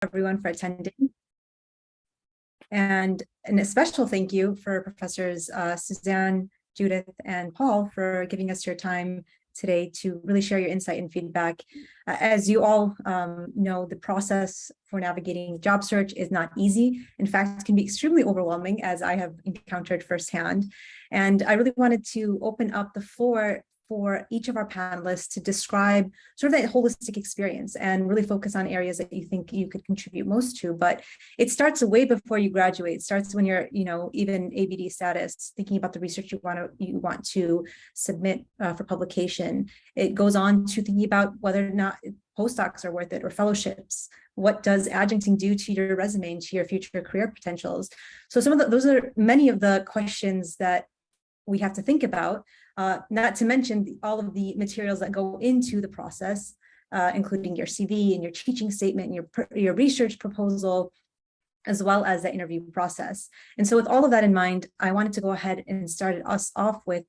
everyone for attending. And a special thank you for Professors Suzanne, Judith, and Paul for giving us your time today to really share your insight and feedback. As you all know, the process for navigating job search is not easy. In fact, it can be extremely overwhelming, as I have encountered firsthand. And I really wanted to open up the floor for each of our panelists to describe sort of that holistic experience and really focus on areas that you think you could contribute most to. But it starts way before you graduate. It starts when you're, even ABD status, thinking about the research you want to submit for publication. It goes on to thinking about whether or not postdocs are worth it, or fellowships. What does adjuncting do to your resume and to your future career potentials? So those are many of the questions that we have to think about, not to mention all of the materials that go into the process, including your CV and your teaching statement, and your research proposal, as well as the interview process. And so with all of that in mind, I wanted to go ahead and start us off with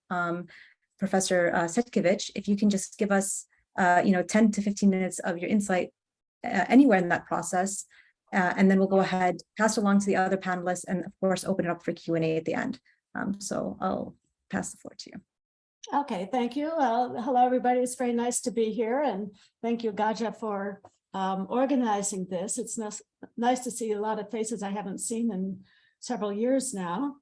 Professor Setkevich. If you can just give us 10 to 15 minutes of your insight anywhere in that process, and then we'll go ahead, pass along to the other panelists, and of course, open it up for Q&A at the end. So I'll pass the floor to you. Okay, thank you. Hello, everybody. It's very nice to be here, and thank you, GADGA, for organizing this. It's nice to see a lot of faces I haven't seen in several years now.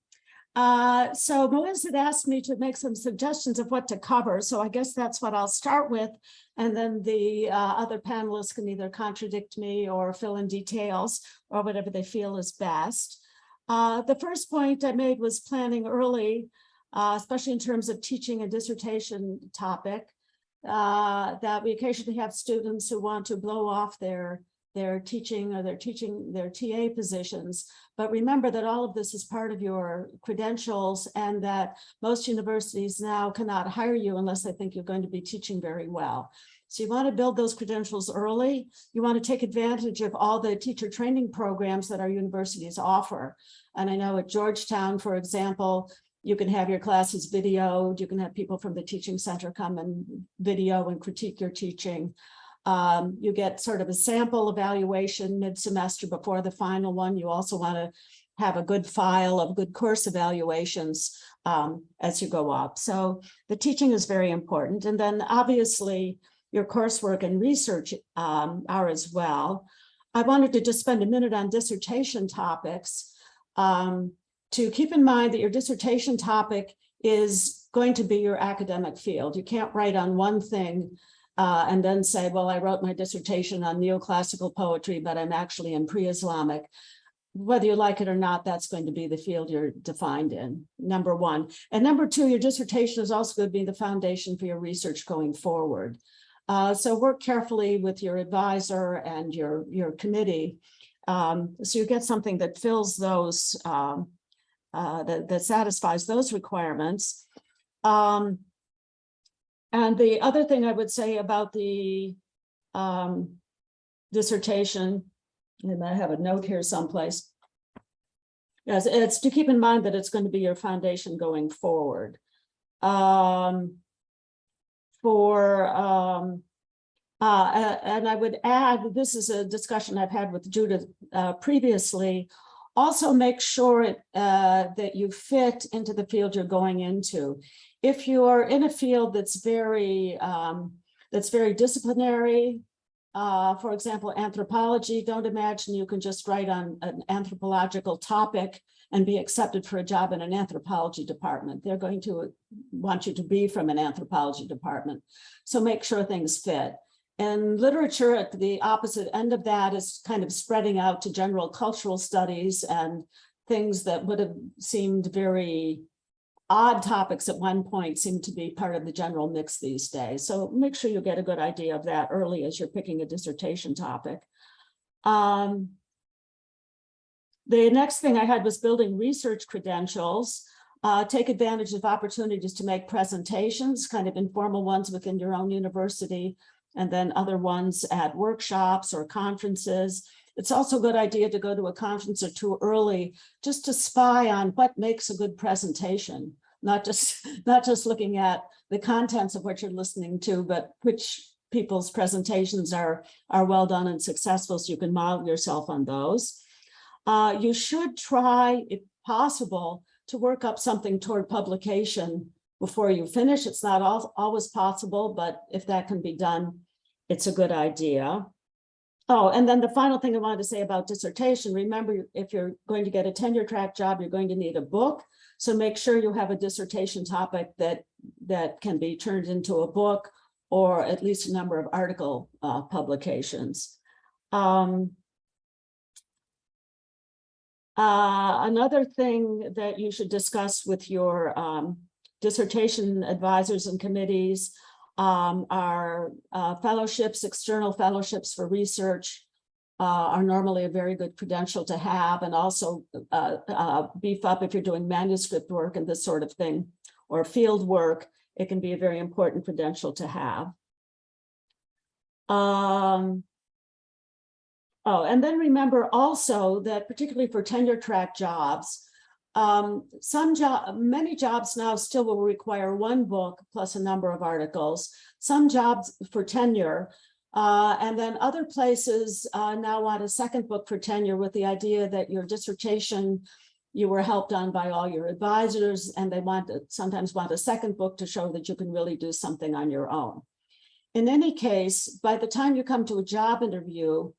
So Moiz had asked me to make some suggestions of what to cover, so I guess that's what I'll start with, and then the other panelists can either contradict me or fill in details or whatever they feel is best. The first point I made was planning early, especially in terms of teaching a dissertation topic, that we occasionally have students who want to blow off their teaching or their TA positions. But remember that all of this is part of your credentials, and that most universities now cannot hire you unless they think you're going to be teaching very well. So you want to build those credentials early. You want to take advantage of all the teacher training programs that our universities offer. And I know at Georgetown, for example, you can have your classes videoed. You can have people from the teaching center come and video and critique your teaching. You get sort of a sample evaluation mid-semester before the final one. You also want to have a good file of good course evaluations as you go up. So the teaching is very important. And then obviously your coursework and research are as well. I wanted to just spend a minute on dissertation topics. To keep in mind that your dissertation topic is going to be your academic field. You can't write on one thing and then say, well, I wrote my dissertation on neoclassical poetry, but I'm actually in pre-Islamic. Whether you like it or not, that's going to be the field you're defined in, number one. And number two, your dissertation is also going to be the foundation for your research going forward. So work carefully with your advisor and your committee so you get something that fills those that satisfies those requirements. And the other thing I would say about the dissertation, and I have a note here someplace, yes, it's to keep in mind that it's going to be your foundation going forward. And I would add, this is a discussion I've had with Judith previously. Also make sure that you fit into the field you're going into. If you're in a field that's very disciplinary, for example, anthropology, don't imagine you can just write on an anthropological topic and be accepted for a job in an anthropology department. They're going to want you to be from an anthropology department. So make sure things fit. And literature at the opposite end of that is kind of spreading out to general cultural studies and things that would have seemed very odd topics at one point seem to be part of the general mix these days. So make sure you get a good idea of that early as you're picking a dissertation topic. The next thing I had was building research credentials. Take advantage of opportunities to make presentations, kind of informal ones within your own university, and then other ones at workshops or conferences. It's also a good idea to go to a conference or two early, just to spy on what makes a good presentation, not just looking at the contents of what you're listening to, but which people's presentations are well done and successful, so you can model yourself on those. You should try, if possible, to work up something toward publication before you finish. It's not always possible, but if that can be done, it's a good idea. Oh, and then the final thing I wanted to say about dissertation, remember, if you're going to get a tenure track job, you're going to need a book. So make sure you have a dissertation topic that can be turned into a book, or at least a number of article publications. Another thing that you should discuss with your dissertation advisors and committees are fellowships. External fellowships for research are normally a very good credential to have, and also beef up if you're doing manuscript work and this sort of thing, or field work. It can be a very important credential to have. Oh, and then remember also that particularly for tenure track jobs, many jobs now still will require one book plus a number of articles, some jobs for tenure, and then other places now want a second book for tenure with the idea that your dissertation you were helped on by all your advisors, and they sometimes want a second book to show that you can really do something on your own. In any case, by the time you come to a job interview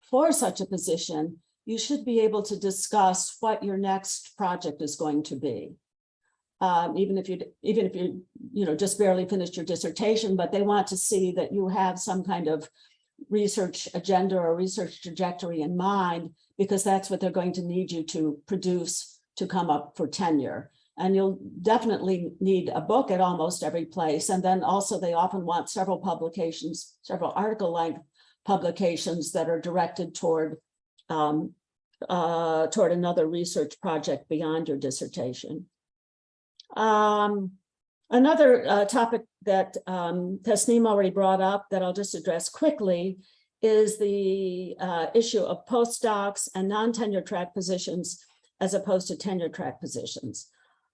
for such a position, you should be able to discuss what your next project is going to be. Even if you just barely finished your dissertation, but they want to see that you have some kind of research agenda or research trajectory in mind, because that's what they're going to need you to produce to come up for tenure. And you'll definitely need a book at almost every place. And then also they often want several publications, several article-length publications that are directed toward another research project beyond your dissertation. Another topic that Tasneem already brought up that I'll just address quickly is the issue of postdocs and non-tenure track positions as opposed to tenure track positions.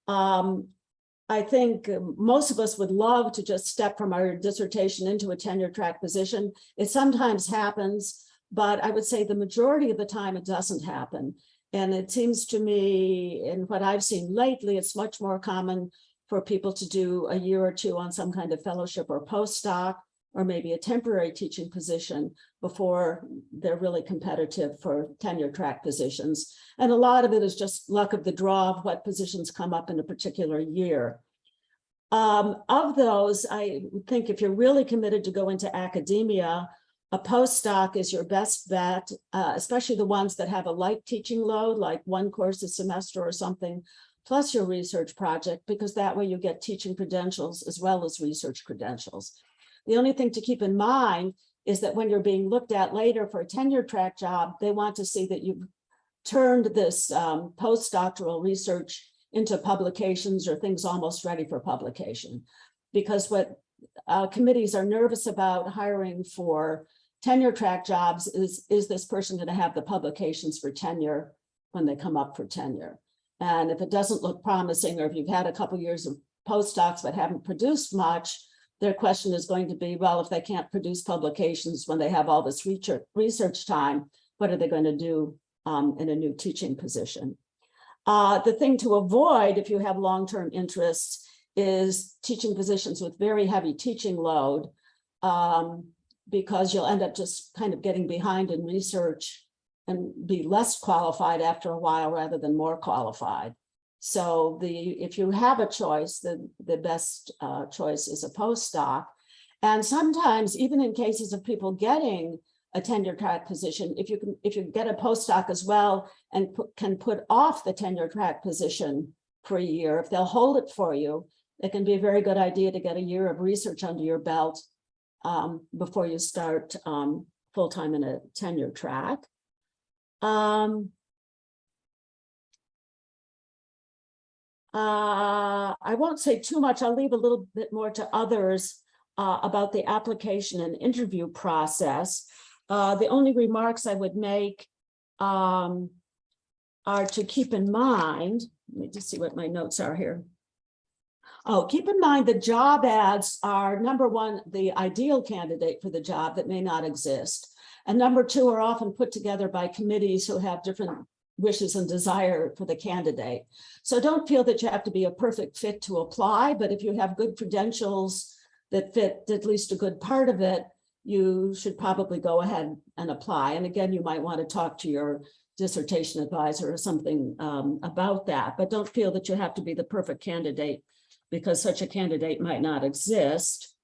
I think most of us would love to just step from our dissertation into a tenure track position. It sometimes happens, but I would say the majority of the time it doesn't happen. And it seems to me, in what I've seen lately, it's much more common for people to do a year or two on some kind of fellowship or postdoc, or maybe a temporary teaching position before they're really competitive for tenure track positions. And a lot of it is just luck of the draw of what positions come up in a particular year. Of those, I think if you're really committed to go into academia, a postdoc is your best bet, especially the ones that have a light teaching load, like one course a semester or something, plus your research project, because that way you get teaching credentials as well as research credentials. The only thing to keep in mind is that when you're being looked at later for a tenure track job, they want to see that you've turned this postdoctoral research into publications or things almost ready for publication. Because what committees are nervous about hiring for tenure track jobs is this person going to have the publications for tenure when they come up for tenure? And if it doesn't look promising, or if you've had a couple years of postdocs but haven't produced much, their question is going to be, well, if they can't produce publications when they have all this research time, what are they going to do in a new teaching position? The thing to avoid if you have long-term interests is teaching positions with very heavy teaching load, because you'll end up just kind of getting behind in research and be less qualified after a while rather than more qualified. So if you have a choice, the best choice is a postdoc. And sometimes, even in cases of people getting a tenure track position, if you get a postdoc as well and can put off the tenure track position for a year, if they'll hold it for you, it can be a very good idea to get a year of research under your belt before you start full-time in a tenure track. I won't say too much. I'll leave a little bit more to others about the application and interview process. The only remarks I would make are to keep in mind. Let me just see what my notes are here. Oh, keep in mind the job ads are, number one, the ideal candidate for the job that may not exist. And number two, are often put together by committees who have different wishes and desire for the candidate. So don't feel that you have to be a perfect fit to apply, but if you have good credentials that fit at least a good part of it, you should probably go ahead and apply. And again, you might want to talk to your dissertation advisor or something about that, but don't feel that you have to be the perfect candidate because such a candidate might not exist.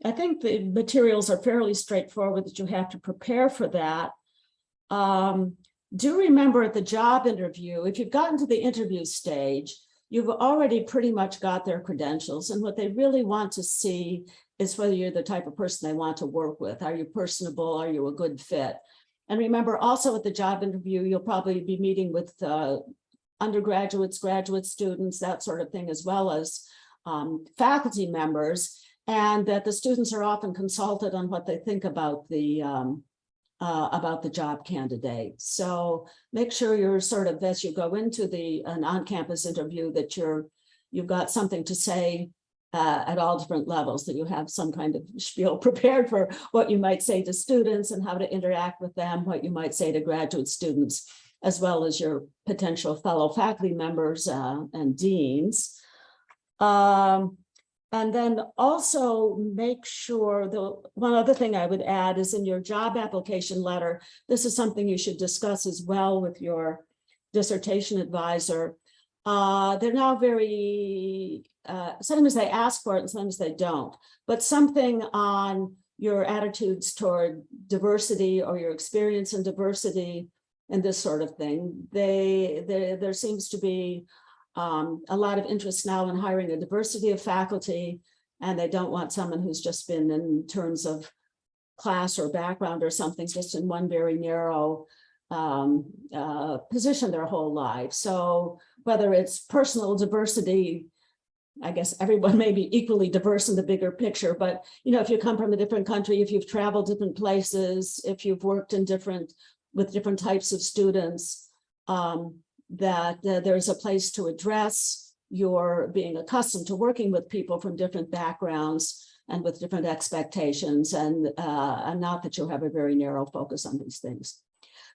I think the materials are fairly straightforward that you have to prepare for that. Do remember at the job interview, if you've gotten to the interview stage, you've already pretty much got their credentials. And what they really want to see is whether you're the type of person they want to work with. Are you personable? Are you a good fit? And remember also at the job interview, you'll probably be meeting with undergraduates, graduate students, that sort of thing, as well as faculty members, and that the students are often consulted on what they think about the job candidate. So make sure you're sort of, as you go into an on-campus interview, that you've got something to say at all different levels, that you have some kind of spiel prepared for what you might say to students and how to interact with them, what you might say to graduate students, as well as your potential fellow faculty members and deans. And then also make sure, one other thing I would add is in your job application letter, this is something you should discuss as well with your dissertation advisor. They're now very, sometimes they ask for it and sometimes they don't, but something on your attitudes toward diversity or your experience in diversity and this sort of thing. There seems to be a lot of interest now in hiring a diversity of faculty, and they don't want someone who's just been, in terms of class or background or something, just in one very narrow position their whole life. So whether it's personal diversity, I guess everyone may be equally diverse in the bigger picture, but if you come from a different country, if you've traveled different places, if you've worked in with different types of students, that there's a place to address your being accustomed to working with people from different backgrounds and with different expectations, and not that you have a very narrow focus on these things.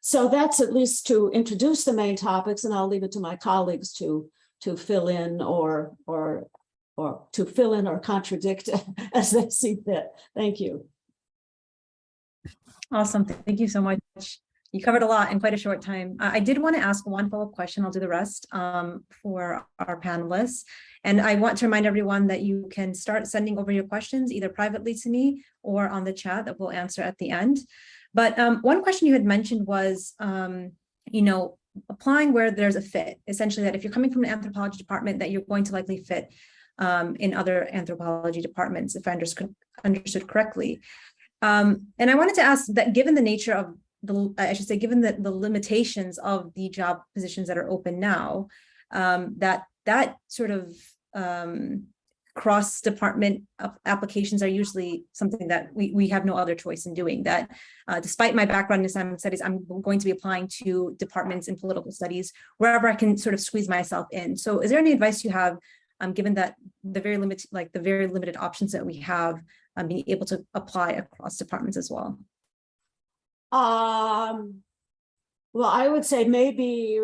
So that's at least to introduce the main topics, and I'll leave it to my colleagues to fill in or to fill in or contradict as they see fit. Thank you. Awesome. Thank you so much. You covered a lot in quite a short time. I did want to ask one follow-up question. I'll do the rest for our panelists. And I want to remind everyone that you can start sending over your questions either privately to me or on the chat that we'll answer at the end. But one question you had mentioned was, applying where there's a fit, essentially that if you're coming from an anthropology department, that you're going to likely fit in other anthropology departments, if I understood correctly. And I wanted to ask that, given the nature of given the limitations of the job positions that are open now, that sort of cross-department applications are usually something that we have no other choice in doing. That despite my background in Islamic studies, I'm going to be applying to departments in political studies wherever I can sort of squeeze myself in. So is there any advice you have, given that the very limited options that we have, being able to apply across departments as well? Well, I would say maybe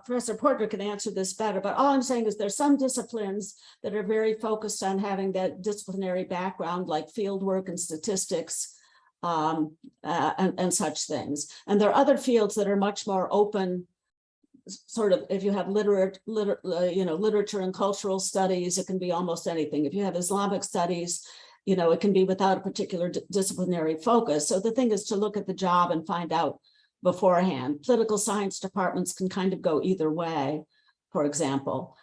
Professor Porter can answer this better, but all I'm saying is there's some disciplines that are very focused on having that disciplinary background, like field work and statistics and such things. And there are other fields that are much more open, sort of, if you have literature and cultural studies, it can be almost anything. If you have Islamic studies, it can be without a particular disciplinary focus. So the thing is to look at the job and find out beforehand. Political science departments can kind of go either way, for example.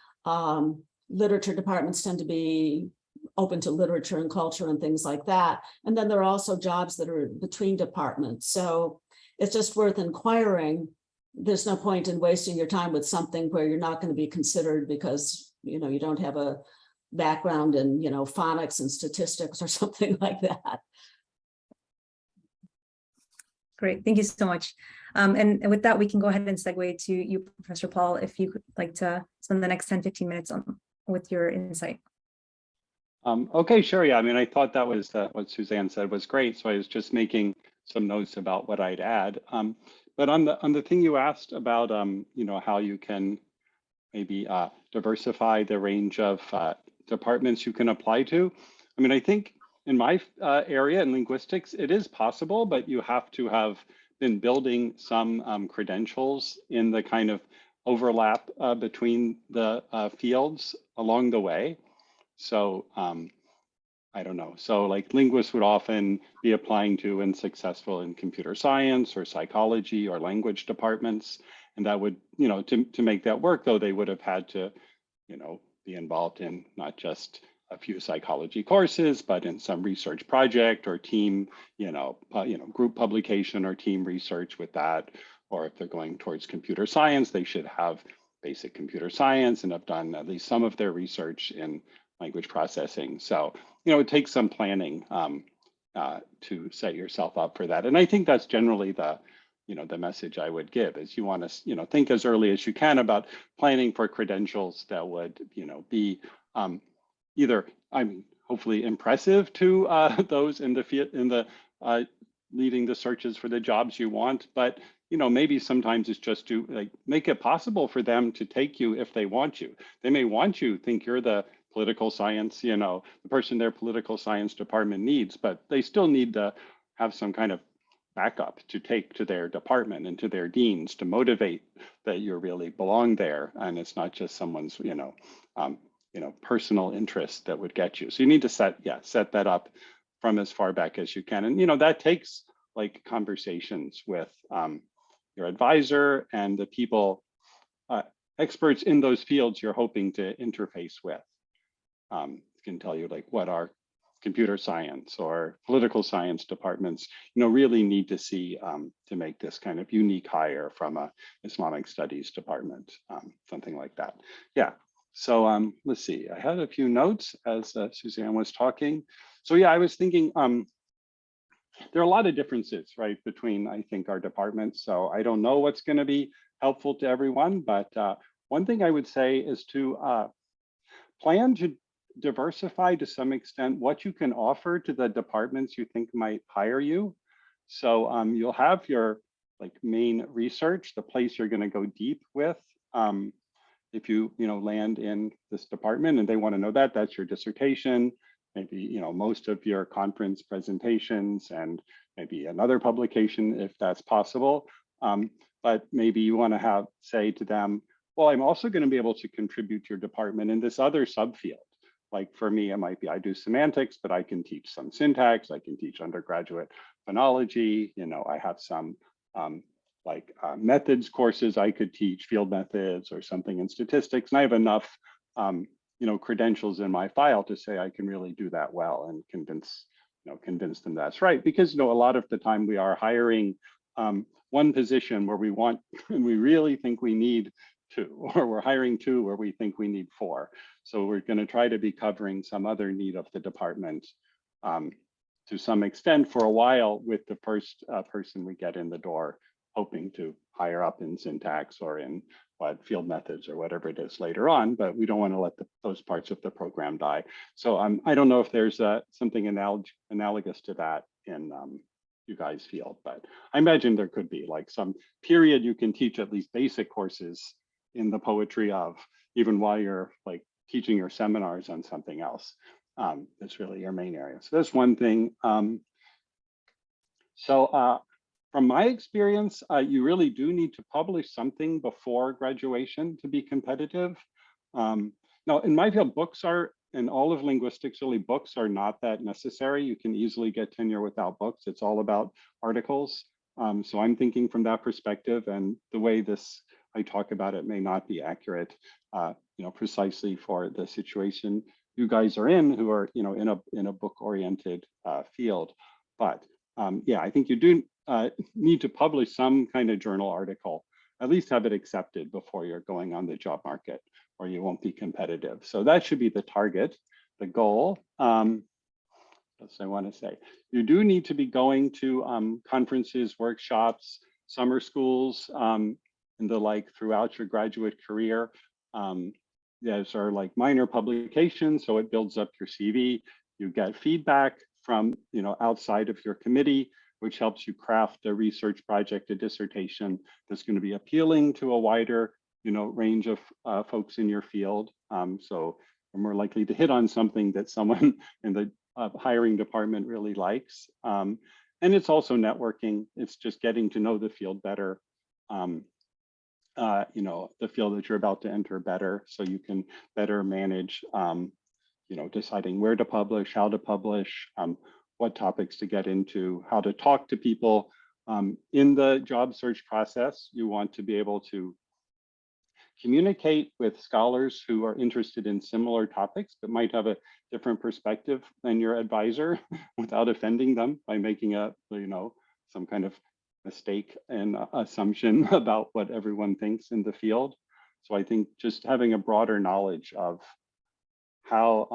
Literature departments tend to be open to literature and culture and things like that. And then there are also jobs that are between departments. So it's just worth inquiring. There's no point in wasting your time with something where you're not going to be considered because, you don't have a background in, phonics and statistics or something like that. Great, thank you so much. And with that, we can go ahead and segue to you, Professor Paul, if you would like to spend the next 10, 15 minutes with your insight. Okay, sure. Yeah, I mean, I thought that was what Suzanne said was great. So I was just making some notes about what I'd add. But on the thing you asked about, how you can maybe diversify the range of departments you can apply to. I mean, I think in my area in linguistics, it is possible, but you have to have been building some credentials in the kind of overlap between the fields along the way. So I don't know. So like linguists would often be applying to and successful in computer science or psychology or language departments. And that would, to make that work though, they would have had to, be involved in not just a few psychology courses, but in some research project or team, group publication or team research with that. Or if they're going towards computer science, they should have basic computer science and have done at least some of their research in language processing. So, it takes some planning to set yourself up for that. And I think that's generally the message I would give is you want to, think as early as you can about planning for credentials that would, be either, hopefully impressive to those in the field, leading the searches for the jobs you want, but maybe sometimes it's just to make it possible for them to take you if they want you. They may want you, think you're the political science, the person their political science department needs, but they still need to have some kind of backup to take to their department and to their deans to motivate that you really belong there. And it's not just someone's, personal interest that would get you. So you need to set that up from as far back as you can. And, that takes conversations with your advisor and the people, experts in those fields you're hoping to interface with. Can tell you what our computer science or political science departments, really need to see to make this kind of unique hire from a Islamic studies department, something like that. Yeah. So let's see. I had a few notes as Suzanne was talking. So yeah, I was thinking there are a lot of differences, right, between I think our departments. So I don't know what's going to be helpful to everyone, but one thing I would say is to plan to diversify to some extent what you can offer to the departments you think might hire you. So you'll have your main research, the place you're going to go deep with. If you land in this department and they want to know that, that's your dissertation, maybe most of your conference presentations and maybe another publication if that's possible. But maybe you want to say to them, well, I'm also going to be able to contribute to your department in this other subfield. Like for me, it might be I do semantics, but I can teach some syntax. I can teach undergraduate phonology. I have some methods courses I could teach, field methods or something in statistics. And I have enough, credentials in my file to say I can really do that well and convince them that's right. Because a lot of the time we are hiring one position where we want and we really think we need two, or we're hiring two where we think we need four. So we're going to try to be covering some other need of the department to some extent for a while with the first person we get in the door, hoping to hire up in syntax or in field methods or whatever it is later on, but we don't want to let those parts of the program die. So I don't know if there's something analogous to that in you guys' field, but I imagine there could be some period you can teach at least basic courses in the poetry of, even while you're teaching your seminars on something else. That's really your main area. So that's one thing. From my experience, you really do need to publish something before graduation to be competitive. Now, in my field, books are, in all of linguistics, really books are not that necessary. You can easily get tenure without books. It's all about articles. So I'm thinking from that perspective, and the way I talk about it may not be accurate, precisely for the situation you guys are in, who are, in a book-oriented field. But yeah, I think you do need to publish some kind of journal article, at least have it accepted before you're going on the job market, or you won't be competitive. So that should be the target, the goal. what else I want to say? You do need to be going to conferences, workshops, summer schools, and the like throughout your graduate career. Those are like minor publications, so it builds up your CV. You get feedback from outside of your committee, which helps you craft a research project, a dissertation that's going to be appealing to a wider range of folks in your field. So you're more likely to hit on something that someone in the hiring department really likes. And it's also networking. It's just getting to know the field better. The field that you're about to enter better, so you can better manage, deciding where to publish, how to publish, what topics to get into, how to talk to people. In the job search process, you want to be able to communicate with scholars who are interested in similar topics, but might have a different perspective than your advisor without offending them by making some kind of mistake and assumption about what everyone thinks in the field. So I think just having a broader knowledge of how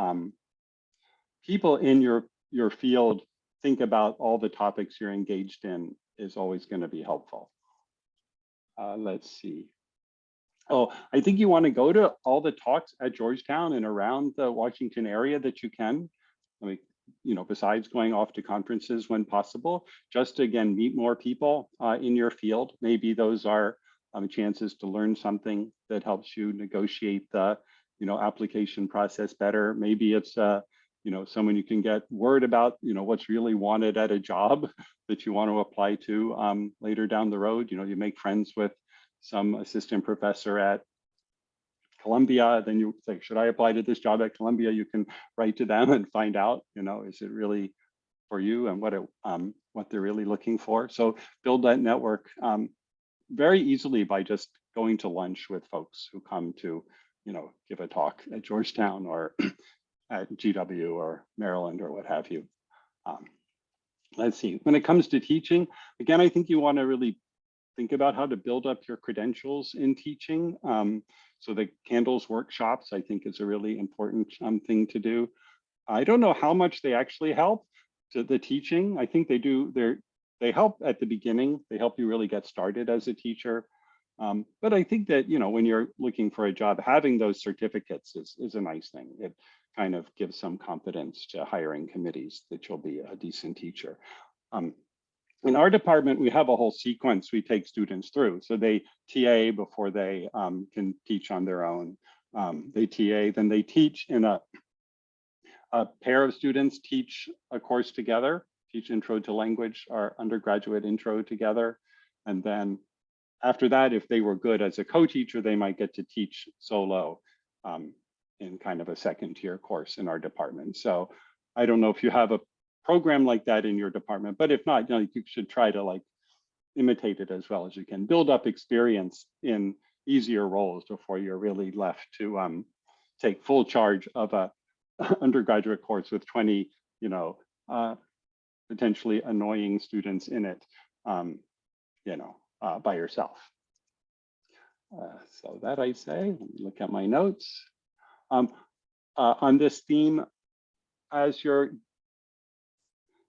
people in your field think about all the topics you're engaged in is always going to be helpful. Let's see. Oh, I think you want to go to all the talks at Georgetown and around the Washington area that you can. I mean, besides going off to conferences when possible, just to, again, meet more people in your field. Maybe those are chances to learn something that helps you negotiate the, application process better. Maybe it's, someone you can get word about, what's really wanted at a job that you want to apply to later down the road. You make friends with some assistant professor at Columbia, then you say, should I apply to this job at Columbia? You can write to them and find out, is it really for you and what they're really looking for. So build that network very easily by just going to lunch with folks who come to, give a talk at Georgetown or at GW or Maryland or what have you. Let's see, when it comes to teaching, again, I think you want to really think about how to build up your credentials in teaching. So the Candles workshops, I think, is a really important thing to do. I don't know how much they actually help to the teaching. I think they do. They help at the beginning. They help you really get started as a teacher. But I think that, when you're looking for a job, having those certificates is a nice thing. It kind of gives some confidence to hiring committees that you'll be a decent teacher. In our department, we have a whole sequence we take students through. So they TA before they can teach on their own. They TA, then they teach in a pair of students teach a course together, teach Intro to Language, our undergraduate intro together. And then after that, if they were good as a co-teacher, they might get to teach solo in kind of a second tier course in our department. So I don't know if you have a program like that in your department, but if not, you should try to imitate it as well as you can. Build up experience in easier roles before you're really left to take full charge of a undergraduate course with 20, potentially annoying students in it, by yourself. So that I say, let me look at my notes. On this theme, as you're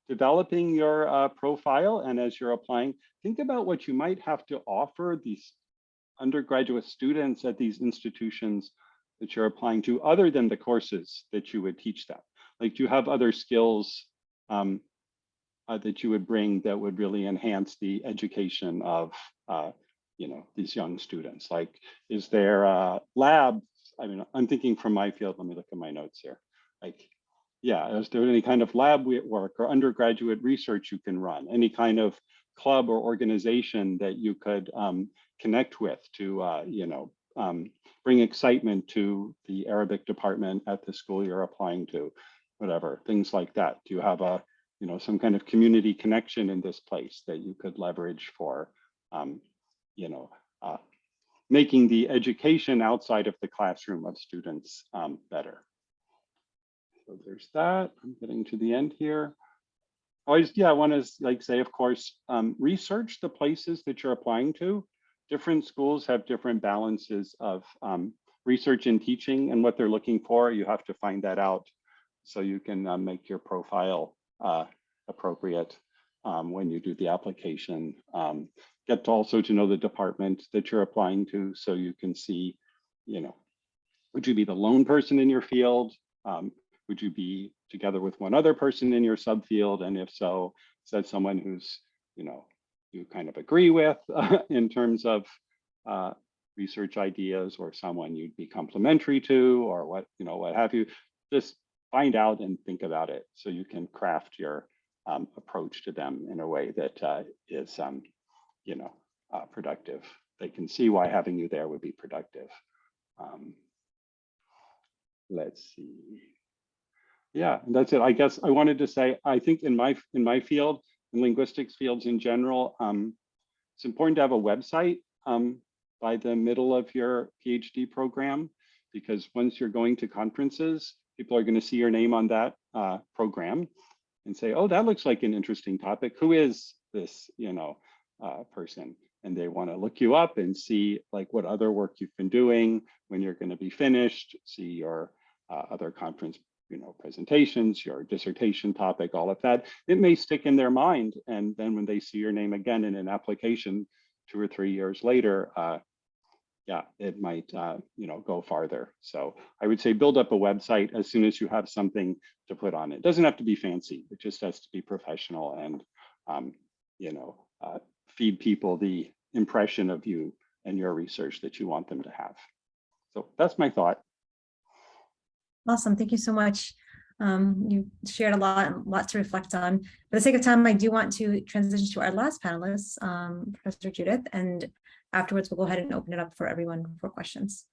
developing your profile and as you're applying, think about what you might have to offer these undergraduate students at these institutions that you're applying to, other than the courses that you would teach them. Like, do you have other skills that you would bring that would really enhance the education of these young students? Like, is there a lab? I mean, I'm thinking from my field, let me look at my notes here. Like, yeah, is there any kind of lab work or undergraduate research you can run? Any kind of club or organization that you could connect with to, bring excitement to the Arabic department at the school you're applying to, whatever, things like that. Do you have a, some kind of community connection in this place that you could leverage for, making the education outside of the classroom of students better? So there's that. I'm getting to the end here. Always, I want to say, of course, research the places that you're applying to. Different schools have different balances of research and teaching and what they're looking for. You have to find that out so you can make your profile appropriate when you do the application. Get to also to know the department that you're applying to, so you can see, you know, would you be the lone person in your field? Would you be together with one other person in your subfield? And if so, is that someone who's, you know, you kind of agree with in terms of research ideas, or someone you'd be complementary to, or what, you know, what have you? Just find out and think about it so you can craft your approach to them in a way that is, you know, productive. They can see why having you there would be productive. Let's see. Yeah, that's it. I guess I wanted to say, I think in my field, in linguistics fields in general, it's important to have a website by the middle of your PhD program, because once you're going to conferences, people are going to see your name on that program and say, oh, that looks like an interesting topic. Who is this, you know, person? And they want to look you up and see like what other work you've been doing, when you're going to be finished, see your other conference, you know, presentations, your dissertation topic, all of that. It may stick in their mind, and then when they see your name again in an application 2 or 3 years later, yeah, it might, you know, go farther. So I would say build up a website as soon as you have something to put on it. It doesn't have to be fancy. It just has to be professional and, you know, feed people the impression of you and your research that you want them to have. So that's my thought. Awesome. Thank you so much. You shared a lot to reflect on. For the sake of time, I do want to transition to our last panelist, Professor Judith, and afterwards we'll go ahead and open it up for everyone for questions.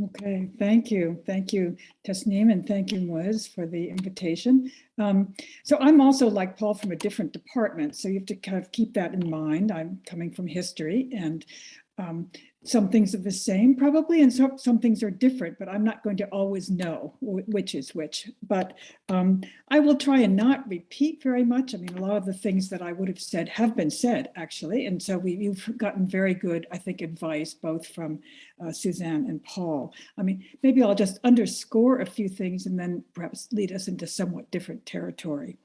Okay, thank you. Thank you, Tasneem, and thank you, Moez, for the invitation. So I'm also, like Paul, from a different department, so you have to kind of keep that in mind. I'm coming from history, and some things are the same probably, and some things are different, but I'm not going to always know which is which. But I will try and not repeat very much. I mean, a lot of the things that I would have said have been said, actually. And so you've gotten very good, I think, advice, both from Suzanne and Paul. I mean, maybe I'll just underscore a few things and then perhaps lead us into somewhat different territory.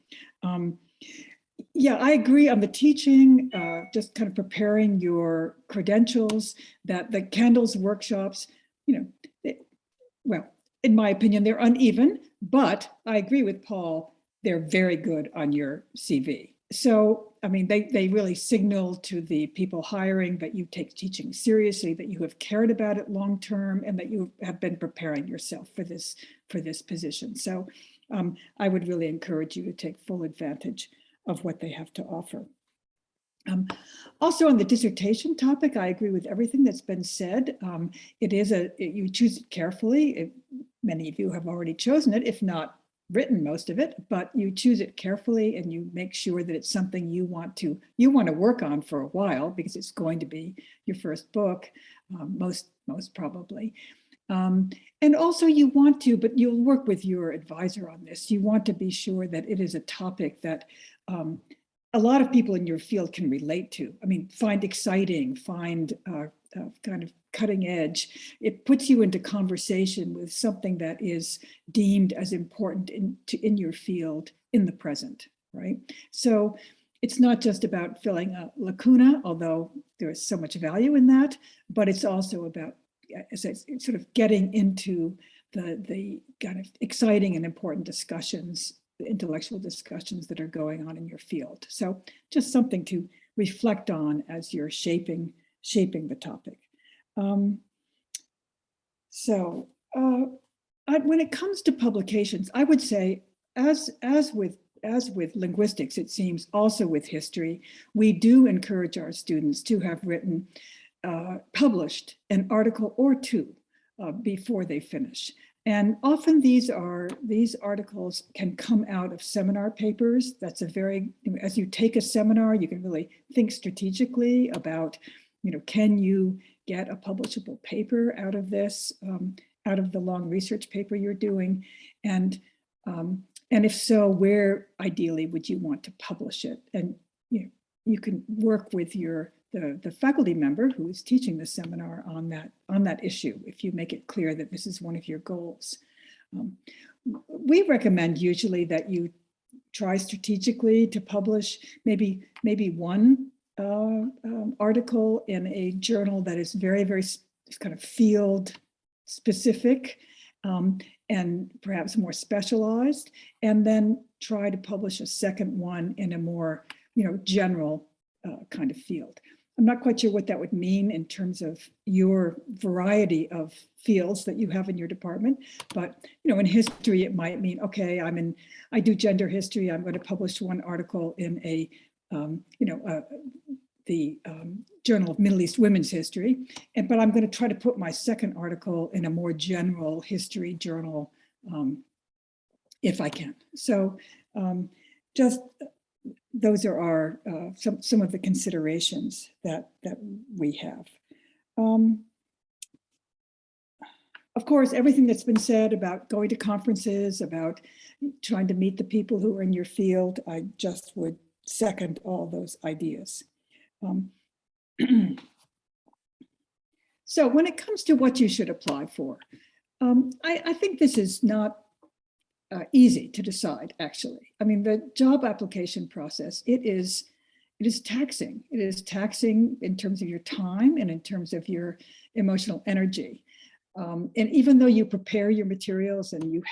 Yeah, I agree on the teaching, just kind of preparing your credentials, that the Candles workshops, you know, well, in my opinion, they're uneven, but I agree with Paul, they're very good on your CV. So, I mean, they really signal to the people hiring that you take teaching seriously, that you have cared about it long-term, and that you have been preparing yourself for this position. So I would really encourage you to take full advantage of what they have to offer. Also on the dissertation topic, I agree with everything that's been said. You choose it carefully. Many of you have already chosen it, if not written most of it, but you choose it carefully and you make sure that it's something you want to work on for a while, because it's going to be your first book, most probably. And also you want to, but you'll work with your advisor on this, you want to be sure that it is a topic that a lot of people in your field can relate to. I mean, find exciting, find kind of cutting edge. It puts you into conversation with something that is deemed as important in your field in the present, right? So it's not just about filling a lacuna, although there is so much value in that, but it's also about sort of getting into the kind of exciting and important discussions, the intellectual discussions that are going on in your field. So just something to reflect on as you're shaping the topic. When it comes to publications, I would say, as with linguistics, it seems also with history, we do encourage our students to have written, published an article or two before they finish. And often these articles can come out of seminar papers. That's as you take a seminar, you can really think strategically about, can you get a publishable paper out of this, out of the long research paper you're doing? And if so, where ideally would you want to publish it? And you can work with the faculty member who is teaching the seminar on that issue, if you make it clear that this is one of your goals. We recommend usually that you try strategically to publish maybe one article in a journal that is very kind of field specific, and perhaps more specialized, and then try to publish a second one in a more, general kind of field. I'm not quite sure what that would mean in terms of your variety of fields that you have in your department, but in history it might mean, okay, I do gender history, I'm going to publish one article in a the Journal of Middle East Women's History, but I'm going to try to put my second article in a more general history journal if I can. So just those are our some of the considerations that we have. Of course, everything that's been said about going to conferences, about trying to meet the people who are in your field, I just would second all those ideas. So when it comes to what you should apply for, I think this is not easy to decide, actually. I mean, the job application process, it is taxing. It is taxing in terms of your time and in terms of your emotional energy. And even though you prepare your materials and you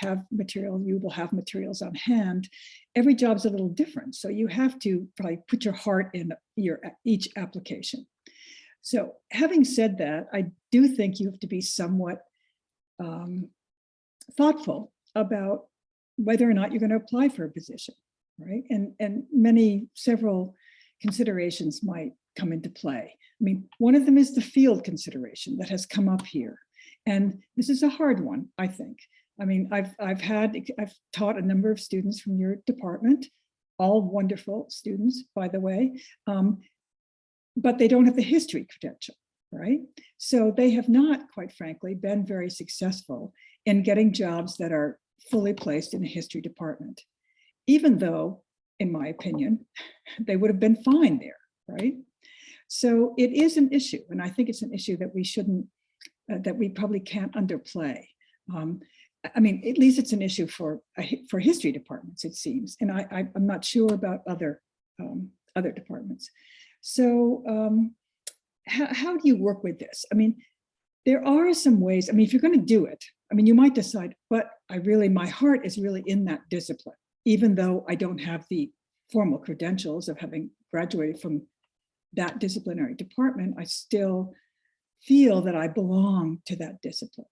will have materials on hand, every job's a little different. So you have to probably put your heart in each application. So having said that, I do think you have to be somewhat thoughtful about whether or not you're going to apply for a position, right? And several considerations might come into play. I mean, one of them is the field consideration that has come up here. And this is a hard one, I think. I mean, I've taught a number of students from your department, all wonderful students, by the way, but they don't have the history credential, right? So they have not, quite frankly, been very successful in getting jobs that are fully placed in a history department, even though, in my opinion, they would have been fine there, right? So it is an issue, and I think it's an issue that we shouldn't, that we probably can't underplay. I mean, at least it's an issue for history departments, it seems, and I'm not sure about other departments. So how do you work with this? I mean, there are some ways. I mean, if you're going to do it, I mean, you might decide, but my heart is really in that discipline, even though I don't have the formal credentials of having graduated from that disciplinary department, I still feel that I belong to that discipline.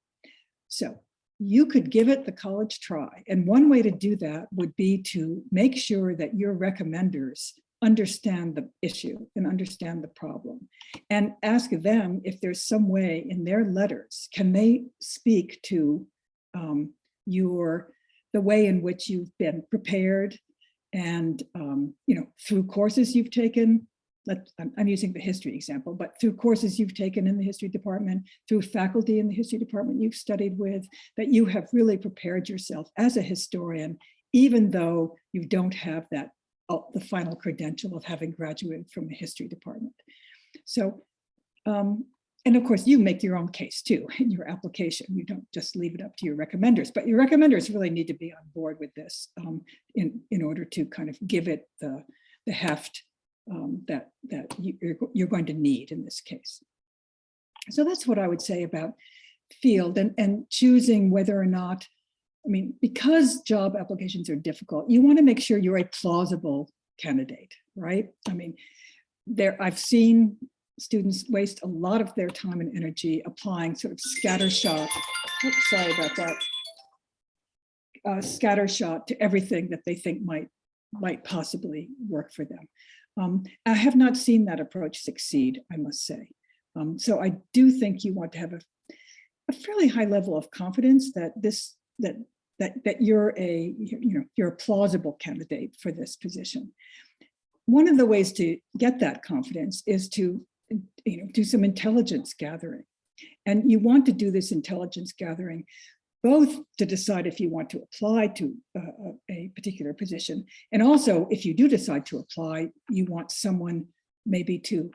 So you could give it the college try. And one way to do that would be to make sure that your recommenders understand the issue and understand the problem, and ask them if there's some way in their letters, can they speak to the way in which you've been prepared and through courses you've taken. I'm using the history example, but through courses you've taken in the history department, through faculty in the history department you've studied with, that you have really prepared yourself as a historian, even though you don't have that the final credential of having graduated from the history department. So, and of course you make your own case too in your application. You don't just leave it up to your recommenders, but your recommenders really need to be on board with this in order to kind of give it the heft that you're going to need in this case. So that's what I would say about field and choosing whether or not, I mean, because job applications are difficult, you want to make sure you're a plausible candidate, right? I mean, I've seen students waste a lot of their time and energy applying sort of scattershot, oops, sorry about that, scattershot to everything that they think might possibly work for them. I have not seen that approach succeed, I must say. So I do think you want to have a fairly high level of confidence that that you're a plausible candidate for this position. One of the ways to get that confidence is to do some intelligence gathering, and you want to do this intelligence gathering both to decide if you want to apply to a particular position, and also if you do decide to apply, you want someone maybe to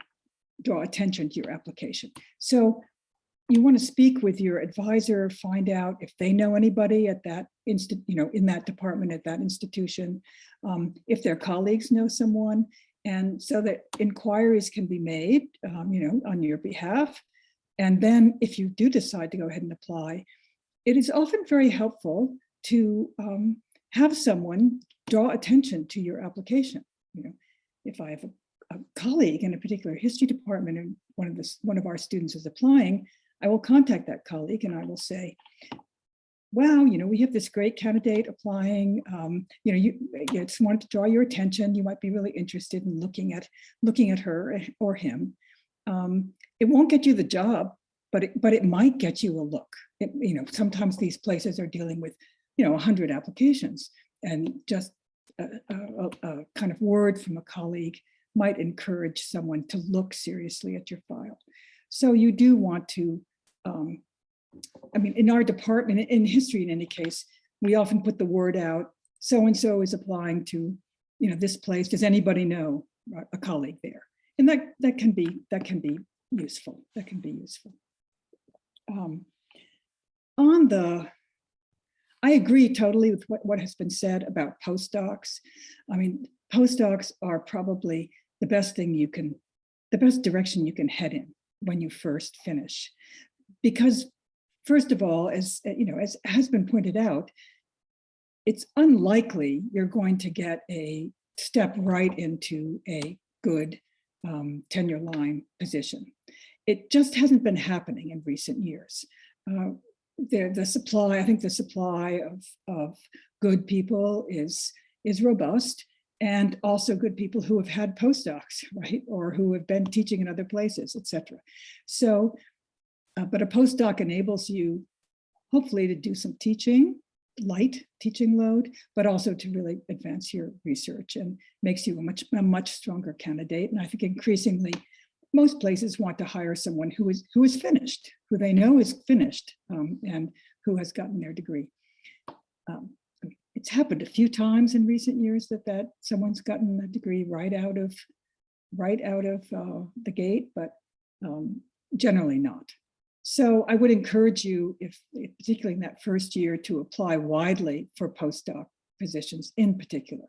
draw attention to your application. So you want to speak with your advisor, find out if they know anybody at that in that department, at that institution. if their colleagues know someone, and so that inquiries can be made, on your behalf. And then if you do decide to go ahead and apply, it is often very helpful to have someone draw attention to your application. If I have a colleague in a particular history department and one of our students is applying, I will contact that colleague and I will say, wow, we have this great candidate applying. You just wanted to draw your attention. You might be really interested in looking at her or him. It won't get you the job, but it might get you a look. Sometimes these places are dealing with 100 applications, and just a kind of word from a colleague might encourage someone to look seriously at your file. So you do want to. In our department, in history, in any case, we often put the word out, so-and-so is applying to, this place. Does anybody know a colleague there? And that can be useful. That can be useful. I agree totally with what has been said about postdocs. Postdocs are probably the best direction you can head in when you first finish. Because first of all, as has been pointed out, it's unlikely you're going to get a step right into a good tenure line position. It just hasn't been happening in recent years. I think the supply of good people is robust, and also good people who have had postdocs, right, or who have been teaching in other places, etc. So. But a postdoc enables you, hopefully, to do some teaching, light teaching load, but also to really advance your research, and makes you a much stronger candidate. And I think increasingly, most places want to hire someone who is finished, who they know is finished, and who has gotten their degree. It's happened a few times in recent years that someone's gotten a degree right out of the gate, but generally not. So I would encourage you, if particularly in that first year, to apply widely for postdoc positions in particular.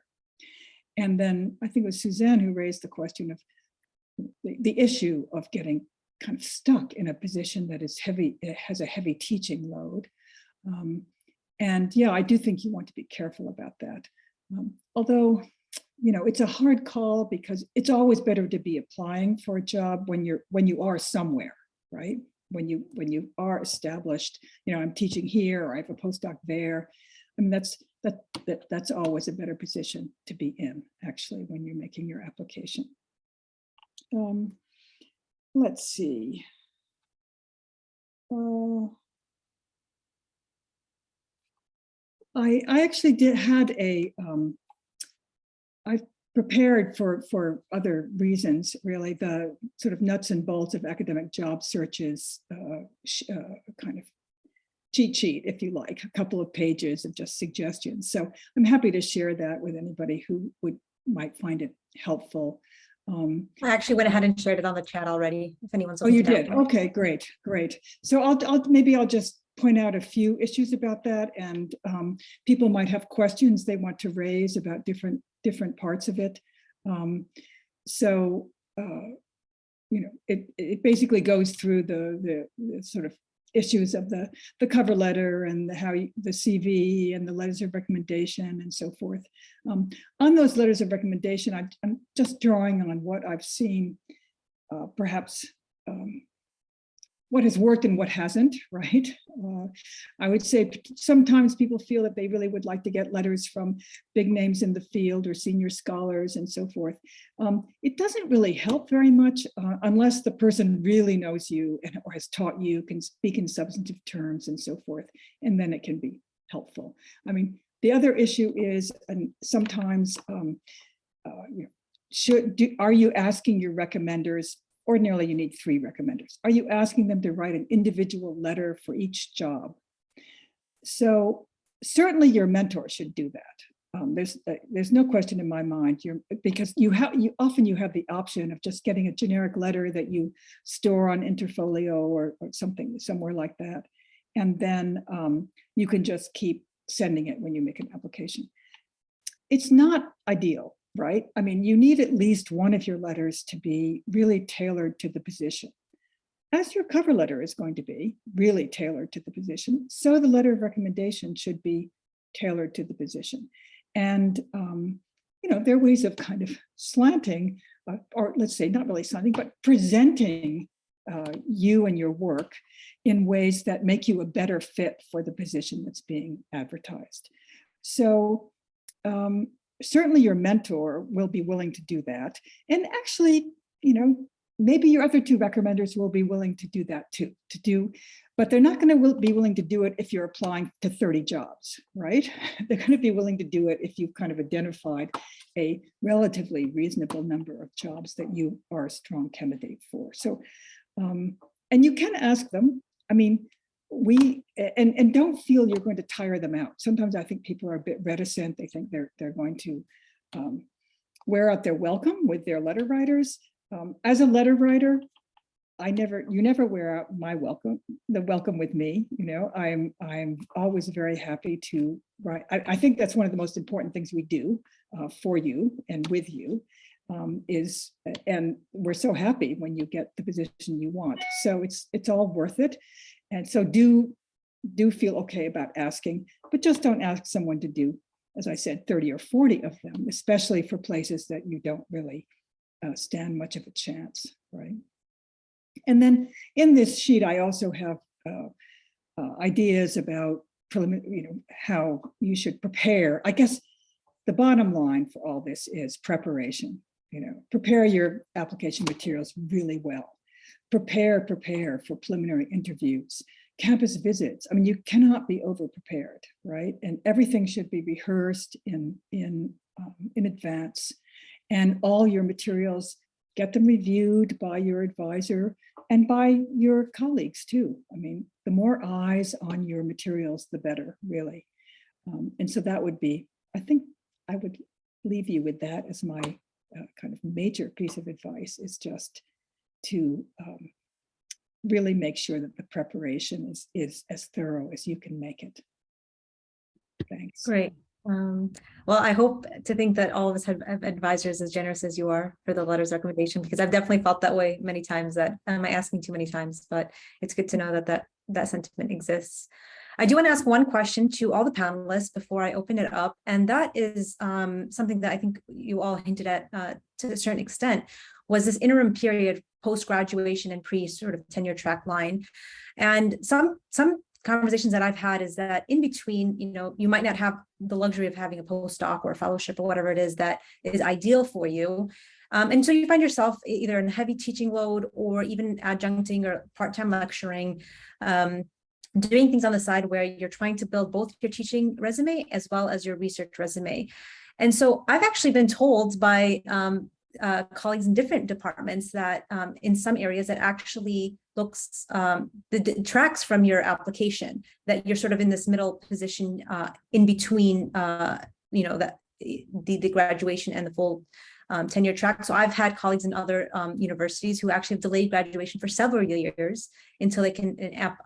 And then I think it was Suzanne who raised the question of the issue of getting kind of stuck in a position that is heavy, it has a heavy teaching load. And yeah, I do think you want to be careful about that. Although, it's a hard call, because it's always better to be applying for a job when you are somewhere, right? When you are established, I'm teaching here, or I have a postdoc there. That's always a better position to be in, actually, when you're making your application. Let's see. I actually had I prepared for other reasons, really, the sort of nuts and bolts of academic job searches, kind of cheat sheet, if you like, a couple of pages of just suggestions. So I'm happy to share that with anybody who might find it helpful. I actually went ahead and shared it on the chat already, if anyone's. Oh, you did? Okay, great. So I'll just point out a few issues about that, and people might have questions they want to raise about different parts of it. It basically goes through the sort of issues of the cover letter and the CV and the letters of recommendation and so forth. On those letters of recommendation, I'm just drawing on what I've seen, perhaps what has worked and what hasn't, right? I would say sometimes people feel that they really would like to get letters from big names in the field or senior scholars and so forth. It doesn't really help very much unless the person really knows you or has taught you, can speak in substantive terms and so forth, and then it can be helpful. The other issue is, and sometimes, are you asking your recommenders? Ordinarily, you need 3 recommenders. Are you asking them to write an individual letter for each job? So certainly your mentor should do that. There's no question in my mind, because you often have the option of just getting a generic letter that you store on Interfolio or something somewhere like that, and then you can just keep sending it when you make an application. it's not ideal, right? I mean, you need at least one of your letters to be really tailored to the position. As your cover letter is going to be really tailored to the position, so the letter of recommendation should be tailored to the position. And, there are ways of kind of slanting, or let's say not really slanting, but presenting you and your work in ways that make you a better fit for the position that's being advertised. So certainly your mentor will be willing to do that. And actually, maybe your other two recommenders will be willing to do that too, but they're not going to be willing to do it if you're applying to 30 jobs, right? They're going to be willing to do it if you've kind of identified a relatively reasonable number of jobs that you are a strong candidate for. So, and you can ask them, I mean, and don't feel you're going to tire them out. Sometimes I think people are a bit reticent. They think they're going to wear out their welcome with their letter writers. As a letter writer, you never wear out my welcome, the welcome with me. I'm always very happy to write. I think that's one of the most important things we do for you and with you and we're so happy when you get the position you want. So it's all worth it. And so do feel okay about asking, but just don't ask someone to do, as I said, 30 or 40 of them, especially for places that you don't really stand much of a chance, right? And then in this sheet, I also have ideas about how you should prepare. I guess the bottom line for all this is preparation. Prepare your application materials really well. Prepare for preliminary interviews, campus visits. I mean, you cannot be over prepared, right? And everything should be rehearsed in advance. And all your materials, get them reviewed by your advisor and by your colleagues too. I mean, the more eyes on your materials, the better, really. And so that would be, I think I would leave you with that as my kind of major piece of advice, is just to really make sure that the preparation is as thorough as you can make it. Thanks. Great. Well, I hope to think that all of us have advisors as generous as you are for the letters of recommendation, because I've definitely felt that way many times, that am I asking too many times, but it's good to know that sentiment exists. I do want to ask one question to all the panelists before I open it up, and that is something that I think you all hinted at to a certain extent, was this interim period post-graduation and sort of tenure track line. And some conversations that I've had is that in between, you might not have the luxury of having a postdoc or a fellowship or whatever it is that is ideal for you. And so you find yourself either in a heavy teaching load or even adjuncting or part-time lecturing, doing things on the side where you're trying to build both your teaching resume as well as your research resume. And so I've actually been told by colleagues in different departments that in some areas that actually looks detracts from your application, that you're sort of in this middle position in between the graduation and the full tenure track. So I've had colleagues in other universities who actually have delayed graduation for several years until they can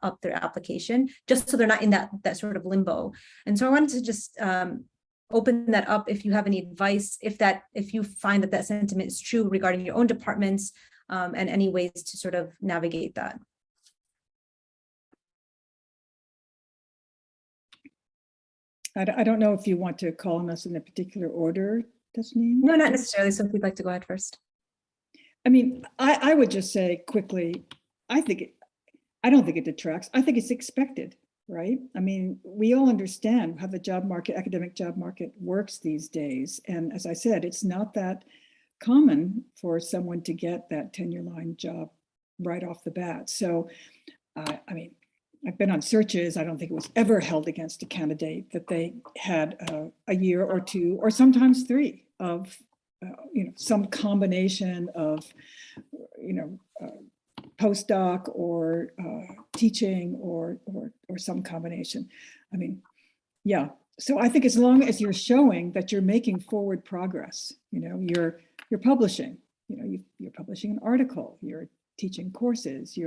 up their application, just so they're not in that sort of limbo. And so I wanted to just open that up if you have any advice, if you find that sentiment is true regarding your own departments, and any ways to sort of navigate that. I don't know if you want to call on us in a particular order, Tasneem? No, not necessarily. So if you'd like to go ahead first. I mean, I would just say quickly, I don't think it detracts. I think it's expected, right? I mean, we all understand how the job market, academic job market works these days. And as I said, it's not that common for someone to get that tenure line job right off the bat. So, I mean, I've been on searches. I don't think it was ever held against a candidate that they had a year or two, or sometimes 3 of, some combination of, postdoc or teaching or some combination. I mean, yeah. So I think as long as you're showing that you're making forward progress, you're publishing, you're publishing an article, you're teaching courses,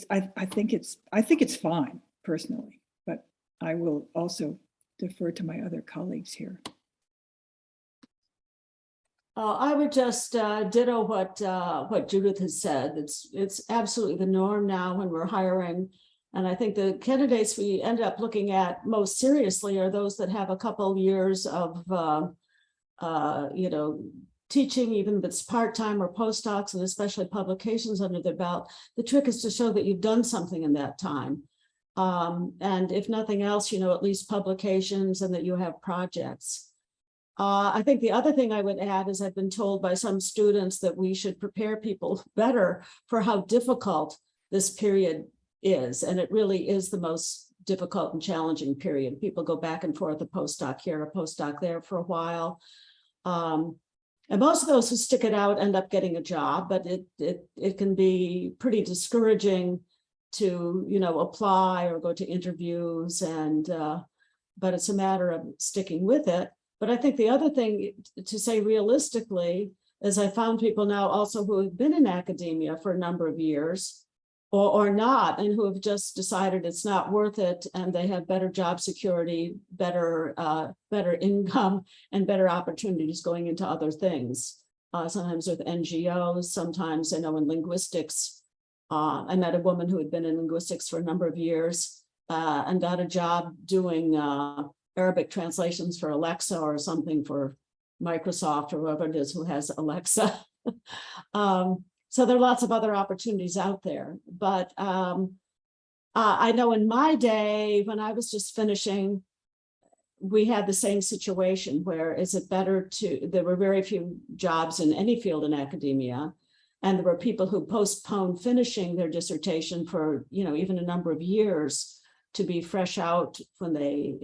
I think it's fine personally, but I will also defer to my other colleagues here. I would just ditto what Judith has said. It's absolutely the norm now when we're hiring. And I think the candidates we end up looking at most seriously are those that have a couple years of, teaching, even if it's part-time or postdocs, and especially publications under their belt. The trick is to show that you've done something in that time. And if nothing else, at least publications and that you have projects. I think the other thing I would add is I've been told by some students that we should prepare people better for how difficult this period is. And it really is the most difficult and challenging period. People go back and forth, a postdoc here, a postdoc there for a while. And most of those who stick it out end up getting a job, but it can be pretty discouraging to, apply or go to interviews, and but it's a matter of sticking with it. But I think the other thing to say realistically is I found people now also who have been in academia for a number of years or not, and who have just decided it's not worth it, and they have better job security, better income, and better opportunities going into other things. Sometimes with NGOs, sometimes I know in linguistics. I met a woman who had been in linguistics for a number of years and got a job doing Arabic translations for Alexa or something for Microsoft or whoever it is who has Alexa. So there are lots of other opportunities out there. But I know in my day, when I was just finishing, we had the same situation where is it better to, there were very few jobs in any field in academia. And there were people who postponed finishing their dissertation for, even a number of years to be fresh out when they,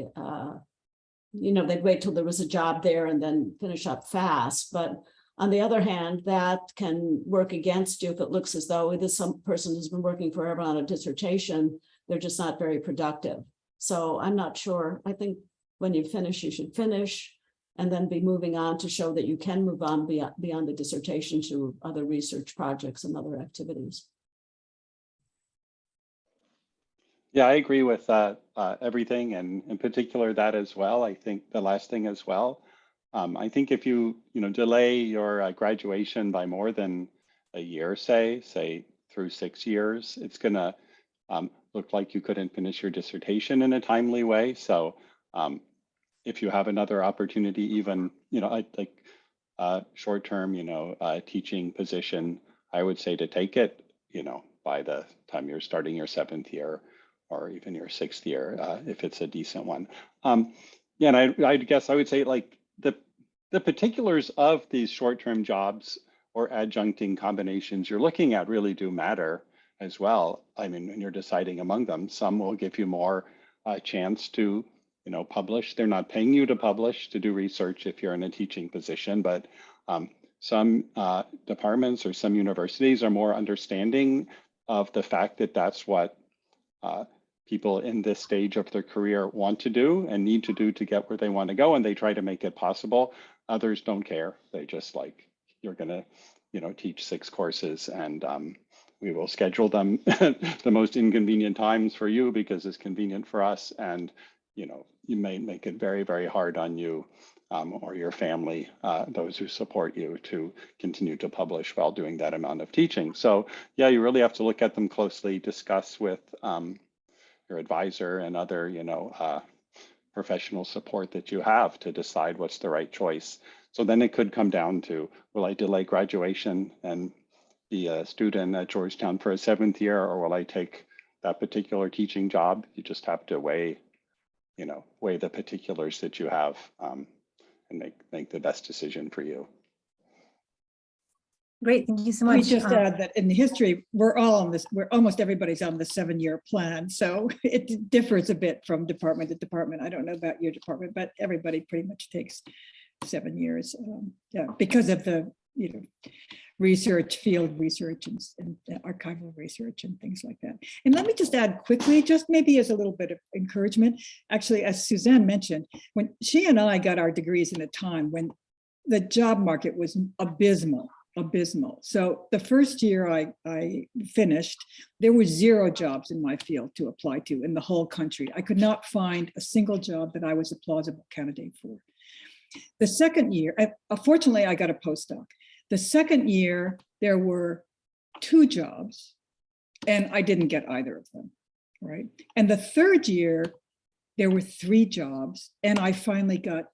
they'd wait till there was a job there and then finish up fast. But on the other hand, that can work against you if it looks as though this some person who's been working forever on a dissertation, they're just not very productive. So I'm not sure. I think when you finish, you should finish and then be moving on to show that you can move on beyond the dissertation to other research projects and other activities. Yeah, I agree with everything, and in particular that as well. I think the last thing as well. I think if you delay your graduation by more than a year, say through 6 years, it's going to look like you couldn't finish your dissertation in a timely way. So if you have another opportunity, even like short-term teaching position, I would say to take it by the time you're starting your 7th year or even your 6th year, if it's a decent one. Yeah, and I guess I would say like the particulars of these short-term jobs or adjuncting combinations you're looking at really do matter as well. I mean, when you're deciding among them, some will give you more chance to publish. They're not paying you to publish, to do research if you're in a teaching position, but some departments or some universities are more understanding of the fact that that's what people in this stage of their career want to do and need to do to get where they want to go, and they try to make it possible. Others don't care. They just like, you're going to teach 6 courses, and we will schedule them the most inconvenient times for you because it's convenient for us, and you may make it very, very hard on you or your family, those who support you, to continue to publish while doing that amount of teaching. So yeah, you really have to look at them closely, discuss with your advisor and other professional support that you have to decide what's the right choice. So then it could come down to, will I delay graduation and be a student at Georgetown for a 7th year, or will I take that particular teaching job? You just have to weigh the particulars that you have and make the best decision for you. Great, thank you so Let much. me just add that in history, we're all on this, almost everybody's on the 7-year plan. So it differs a bit from department to department. I don't know about your department, but everybody pretty much takes 7 years because of the, research, field research and archival research and things like that. And let me just add quickly, just maybe as a little bit of encouragement, actually, as Suzanne mentioned, when she and I got our degrees in a time when the job market was abysmal. abysmal. So the first year I finished, there were 0 jobs in my field to apply to in the whole country. I could not find a single job that I was a plausible candidate for. The second year, fortunately, I got a postdoc. The second year, there were 2 jobs, and I didn't get either of them, right? And the third year, there were 3 jobs, and I finally got,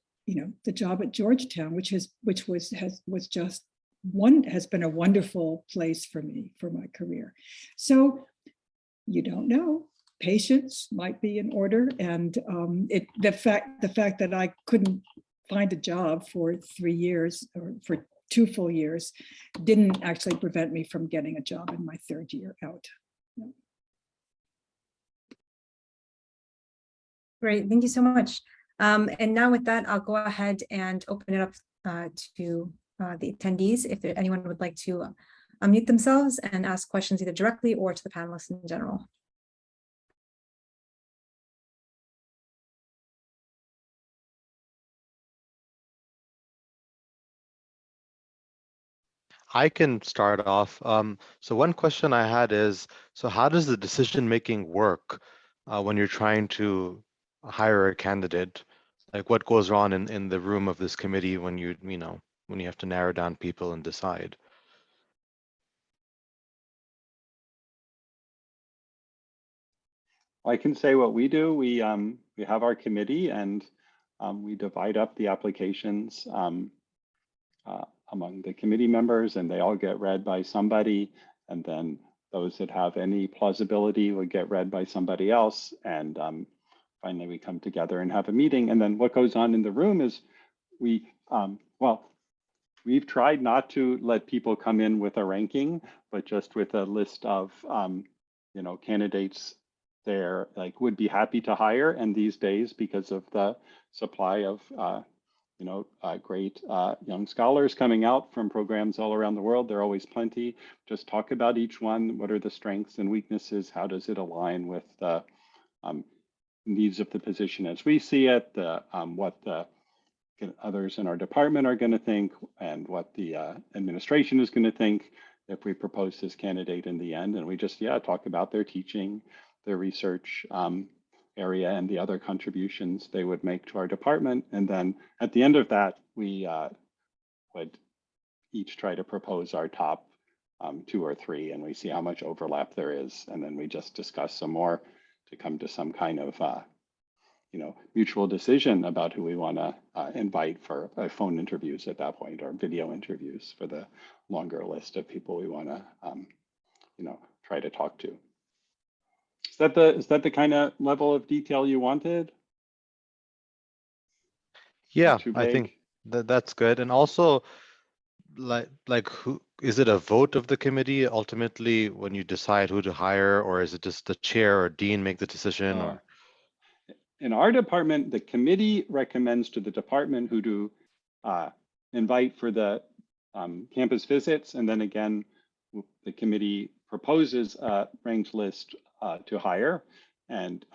the job at Georgetown, which has been a wonderful place for me for my career. So you don't know. Patience might be in order, and the fact that I couldn't find a job for 3 years or for 2 full years didn't actually prevent me from getting a job in my third year out. Great, thank you so much. And now with that, I'll go ahead and open it up to the attendees. If anyone would like to unmute themselves and ask questions either directly or to the panelists in general. I can start off. So one question I had is, so how does the decision-making work when you're trying to hire a candidate? Like what goes on in the room of this committee when when you have to narrow down people and decide? I can say what we do. We have our committee, and we divide up the applications among the committee members, and they all get read by somebody. And then those that have any plausibility would get read by somebody else. And finally, we come together and have a meeting. And then what goes on in the room is we've tried not to let people come in with a ranking, but just with a list of candidates there would be happy to hire. And these days, because of the supply of great young scholars coming out from programs all around the world, there are always plenty. Just talk about each one. What are the strengths and weaknesses? How does it align with the needs of the position as we see it? What the others in our department are going to think, and what the administration is going to think if we propose this candidate in the end. And we just talk about their teaching, their research area, and the other contributions they would make to our department. And then at the end of that, we would each try to propose our top 2 or 3, and we see how much overlap there is. And then we just discuss some more to come to some kind of mutual decision about who we want to invite for phone interviews at that point, or video interviews for the longer list of people we want to try to talk to. Is that the kind of level of detail you wanted? Yeah, I think that's good. And also, like who is it a vote of the committee ultimately when you decide who to hire, or is it just the chair or dean make the decision? Or in our department, the committee recommends to the department who to invite for the campus visits, and then again, the committee proposes a ranked list to hire, and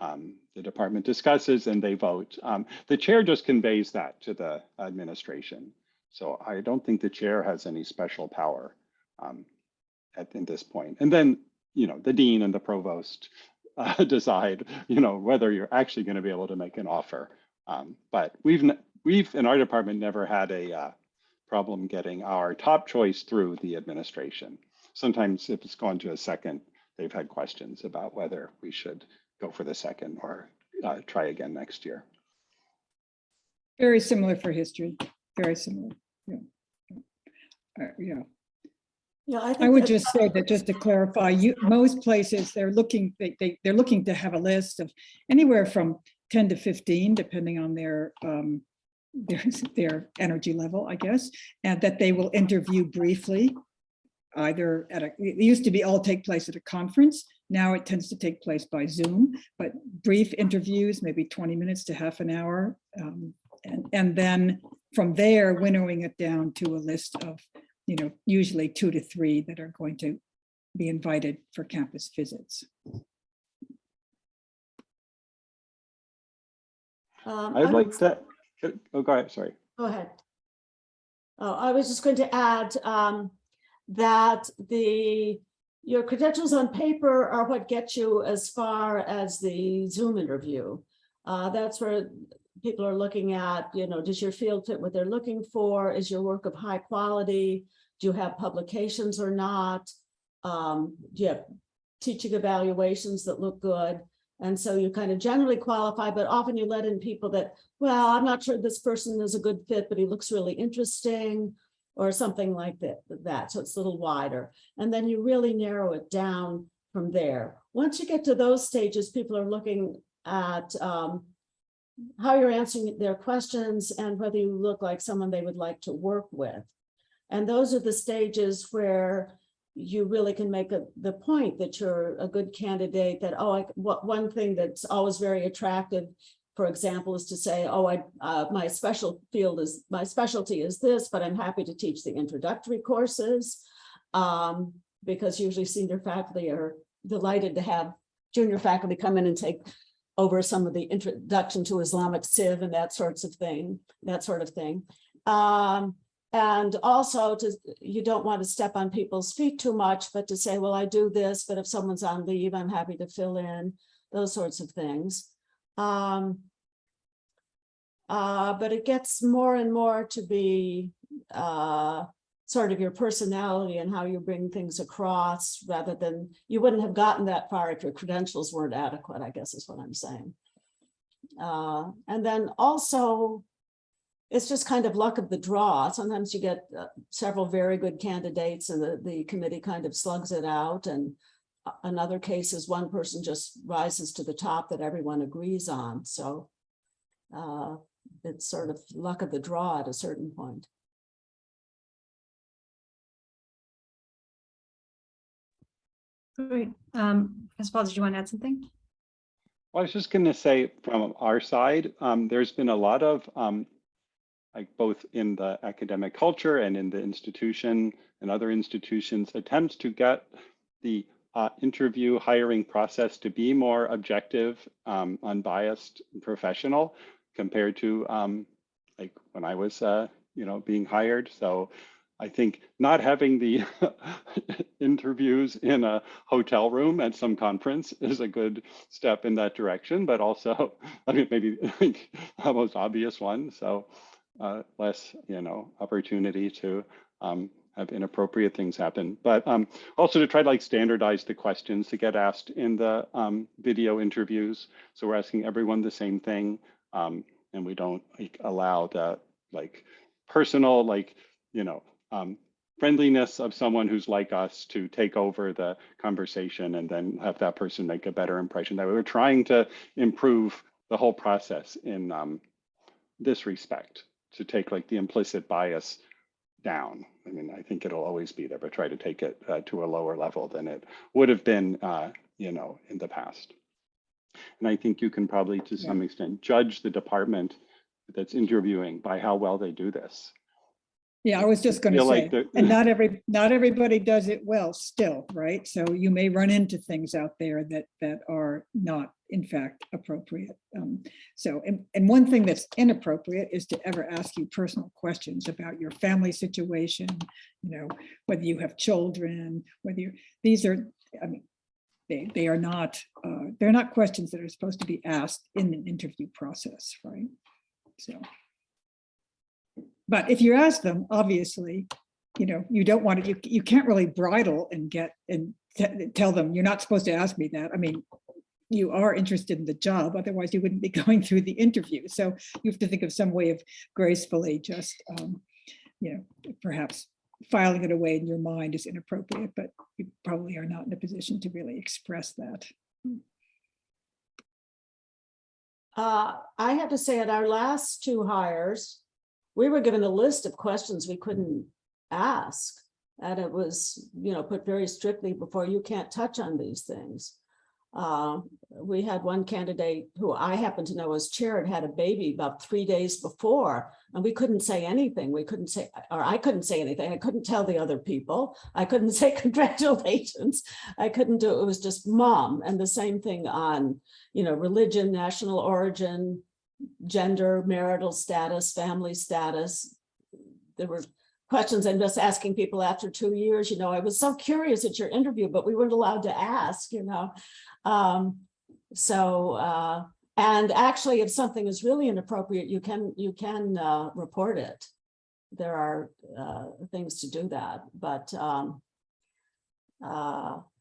the department discusses and they vote. The chair just conveys that to the administration. So I don't think the chair has any special power at this point. And then, the dean and the provost decide, whether you're actually going to be able to make an offer. But we've in our department never had a problem getting our top choice through the administration. Sometimes if it's gone to a second, they've had questions about whether we should go for the second or try again next year. Very similar for history. Very similar. Yeah. I would just say that, just to clarify, most places they're looking to have a list of anywhere from 10 to 15, depending on their energy level, I guess, and that they will interview briefly. Either it used to be all take place at a conference. Now it tends to take place by Zoom, but brief interviews, maybe 20 minutes to half an hour. And then from there, winnowing it down to a list of, usually 2 to 3 that are going to be invited for campus visits. I'd like to, go ahead, sorry. Go ahead. Oh, I was just going to add, that your credentials on paper are what get you as far as the Zoom interview. That's where people are looking at, does your field fit what they're looking for? Is your work of high quality? Do you have publications or not? Do you have teaching evaluations that look good? And so you kind of generally qualify, but often you let in people that, well, I'm not sure this person is a good fit, but he looks really interesting, or something like that. So it's a little wider. And then you really narrow it down from there. Once you get to those stages, people are looking at how you're answering their questions and whether you look like someone they would like to work with. And those are the stages where you really can make the point that you're a good candidate, that, one thing that's always very attractive, for example, is to say, my specialty is this, but I'm happy to teach the introductory courses, because usually senior faculty are delighted to have junior faculty come in and take over some of the introduction to Islamic civ and that sort of thing. And also, you don't want to step on people's feet too much, but to say, well, I do this, but if someone's on leave, I'm happy to fill in, those sorts of things. But it gets more and more to be sort of your personality and how you bring things across, rather than, you wouldn't have gotten that far if your credentials weren't adequate, I guess is what I'm saying. And then also, it's just kind of luck of the draw. Sometimes you get several very good candidates and the committee kind of slugs it out. And in other cases, one person just rises to the top that everyone agrees on. So it's sort of luck of the draw at a certain point. Great. Professor Paul, did you want to add something? Well, I was just going to say, from our side, there's been a lot of like both in the academic culture and in the institution and other institutions, attempts to get the interview hiring process to be more objective, unbiased, and professional compared to like when I was, being hired. So I think not having the interviews in a hotel room at some conference is a good step in that direction, but also, I mean, maybe like the most obvious one. So less, opportunity to have inappropriate things happen, but also to try to standardize the questions to get asked in the video interviews. So we're asking everyone the same thing, and we don't allow the personal, friendliness of someone who's like us to take over the conversation and then have that person make a better impression. That we were trying to improve the whole process in this respect, to take the implicit bias down. I mean, I think it'll always be there, but try to take it to a lower level than it would have been, in the past. And I think you can probably, to some extent, judge the department that's interviewing by how well they do this. Yeah, I was just going to say, and not everybody does it well still, right? So you may run into things out there that are not, in fact, appropriate. And one thing that's inappropriate is to ever ask you personal questions about your family situation, whether you have children, they are not, they're not questions that are supposed to be asked in an interview process, right? So. But if you ask them, obviously, you don't want to, you can't really bridle and tell them, you're not supposed to ask me that. I mean, you are interested in the job, otherwise you wouldn't be going through the interview. So you have to think of some way of gracefully just, perhaps filing it away in your mind is inappropriate, but you probably are not in a position to really express that. I have to say, at our last two hires, we were given a list of questions we couldn't ask, and it was, put very strictly before, you can't touch on these things. We had one candidate who I happen to know as chair had a baby about 3 days before, and we couldn't say anything. I couldn't say anything. I couldn't tell the other people. I couldn't say congratulations. I couldn't do it. It was just mom. And the same thing on, religion, national origin, gender, marital status, family status. There were questions I'm just asking people after 2 years. I was so curious at your interview, but we weren't allowed to ask, and actually, if something is really inappropriate, you can report it. There are things to do that, but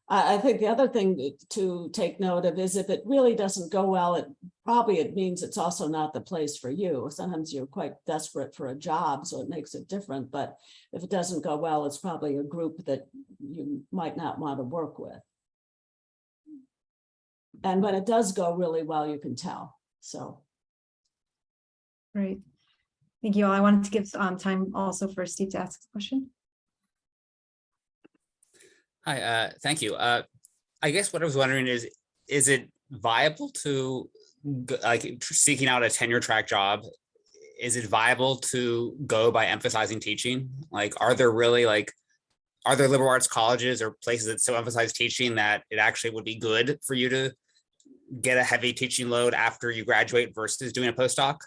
I think the other thing to take note of is if it really doesn't go well, it means it's also not the place for you. Sometimes you're quite desperate for a job, so it makes it different. But if it doesn't go well, it's probably a group that you might not want to work with. And when it does go really well, you can tell. So. Great. Thank you all. I wanted to give time also for Steve to ask a question. Hi, thank you. I guess what I was wondering is it viable to, like, seeking out a tenure track job? Is it viable to go by emphasizing teaching? Like, are there liberal arts colleges or places that so emphasize teaching that it actually would be good for you to get a heavy teaching load after you graduate versus doing a postdoc?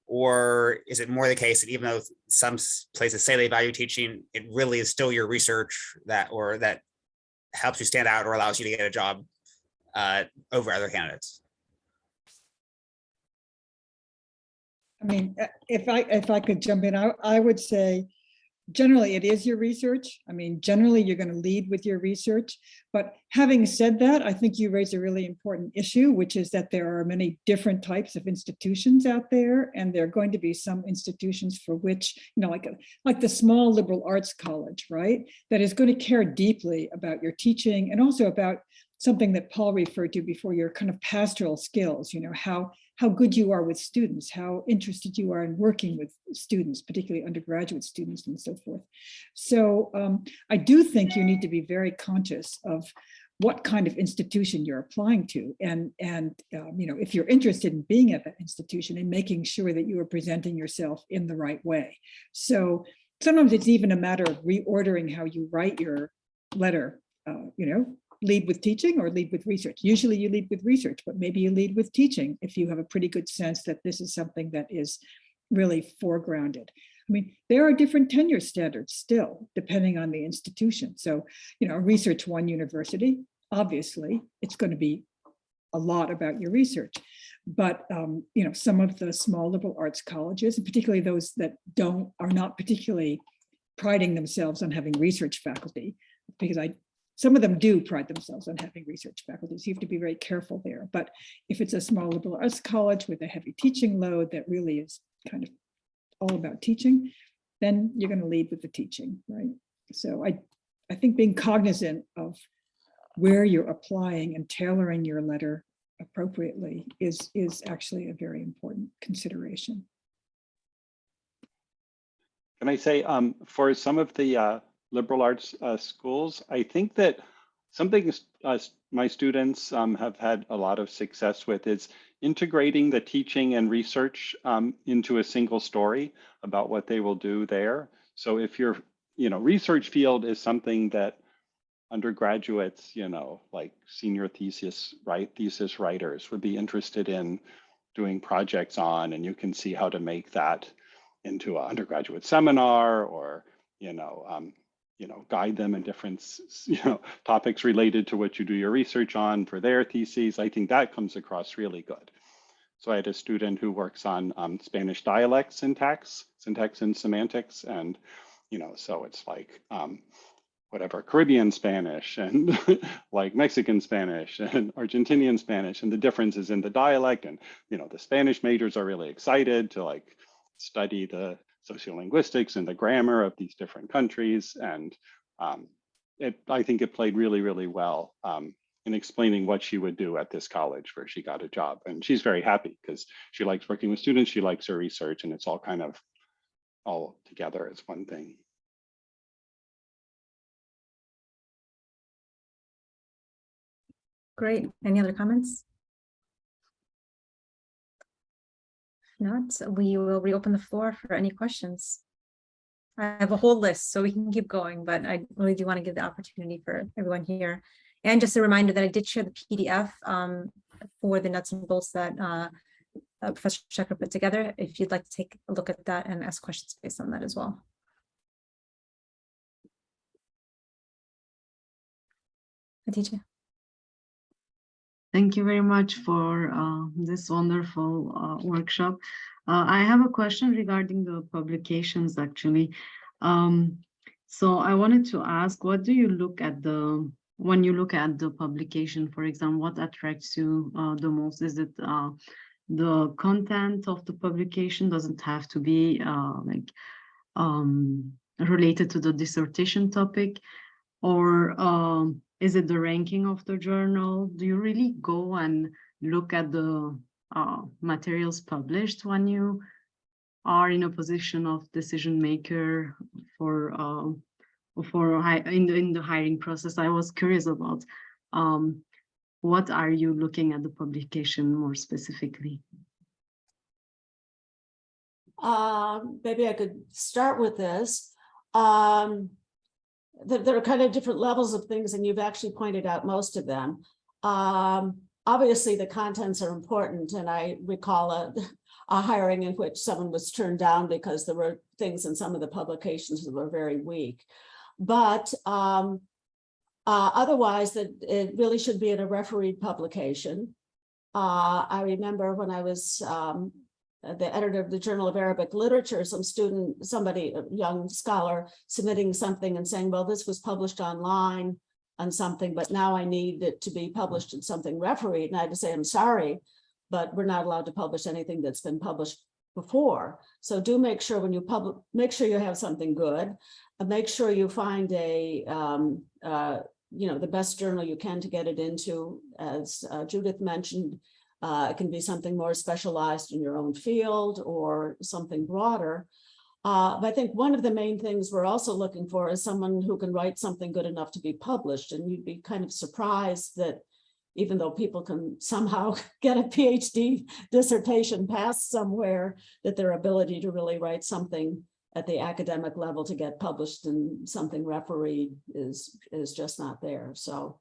Or is it more the case that even though some places say they value teaching, it really is still your research that helps you stand out or allows you to get a job over other candidates? I mean, if I could jump in, I would say generally it is your research. I mean, generally you're going to lead with your research. But having said that, I think you raise a really important issue, which is that there are many different types of institutions out there, and there are going to be some institutions for which, like the small liberal arts college, right, that is going to care deeply about your teaching and also about something that Paul referred to before, your kind of pastoral skills, how good you are with students, how interested you are in working with students, particularly undergraduate students and so forth. So I do think you need to be very conscious of what kind of institution you're applying to. And if you're interested in being at that institution and making sure that you are presenting yourself in the right way. So sometimes it's even a matter of reordering how you write your letter, lead with teaching or lead with research. Usually you lead with research, but maybe you lead with teaching if you have a pretty good sense that this is something that is really foregrounded. I mean, there are different tenure standards still, depending on the institution. So, a Research One university, obviously, it's going to be a lot about your research. But, some of the small liberal arts colleges, and particularly those that are not particularly priding themselves on having research faculty, because some of them do pride themselves on having research faculties. You have to be very careful there. But if it's a small liberal arts college with a heavy teaching load that really is kind of all about teaching, then you're going to lead with the teaching, right? So I think being cognizant of where you're applying and tailoring your letter appropriately is actually a very important consideration. Can I say, for some of the liberal arts schools, I think that something my students have had a lot of success with is integrating the teaching and research into a single story about what they will do there. So if your research field is something that undergraduates, like senior thesis writers would be interested in doing projects on, and you can see how to make that into an undergraduate seminar, or guide them in different topics related to what you do your research on for their theses. I think that comes across really good. So I had a student who works on Spanish dialect syntax and semantics, and so it's like whatever, Caribbean Spanish and like Mexican Spanish and Argentinian Spanish, and the differences in the dialect. And the Spanish majors are really excited to study the sociolinguistics and the grammar of these different countries. And I think it played really, really well in explaining what she would do at this college where she got a job. And she's very happy because she likes working with students, she likes her research, and it's all kind of all together as one thing. Great. Any other comments? If not, we will reopen the floor for any questions. I have a whole list, so we can keep going, but I really do want to give the opportunity for everyone here. And just a reminder that I did share the PDF for the nuts and bolts that Professor Shecker put together, if you'd like to take a look at that and ask questions based on that as well. Khadija. Thank you very much for this wonderful workshop. I have a question regarding the publications, actually. So I wanted to ask, what do you look at when you look at the publication, for example, what attracts you the most? Is it the content of the publication? Doesn't have to be related to the dissertation topic, or is it the ranking of the journal? Do you really go and look at the materials published when you are in a position of decision maker in the hiring process? I was curious about what are you looking at the publication more specifically? Maybe I could start with this. There are kind of different levels of things, and you've actually pointed out most of them. Obviously, the contents are important, and I recall a hiring in which someone was turned down because there were things in some of the publications that were very weak. But otherwise, that it really should be in a refereed publication. I remember when I was the editor of the Journal of Arabic Literature, somebody, a young scholar, submitting something and saying, well, this was published online on something, but now I need it to be published in something refereed. And I had to say, I'm sorry, but we're not allowed to publish anything that's been published before. So do make sure when you make sure you have something good, and make sure you find the best journal you can to get it into. As Judith mentioned, it can be something more specialized in your own field or something broader. But I think one of the main things we're also looking for is someone who can write something good enough to be published. And you'd be kind of surprised that even though people can somehow get a PhD dissertation passed somewhere, that their ability to really write something at the academic level to get published in something refereed is just not there. So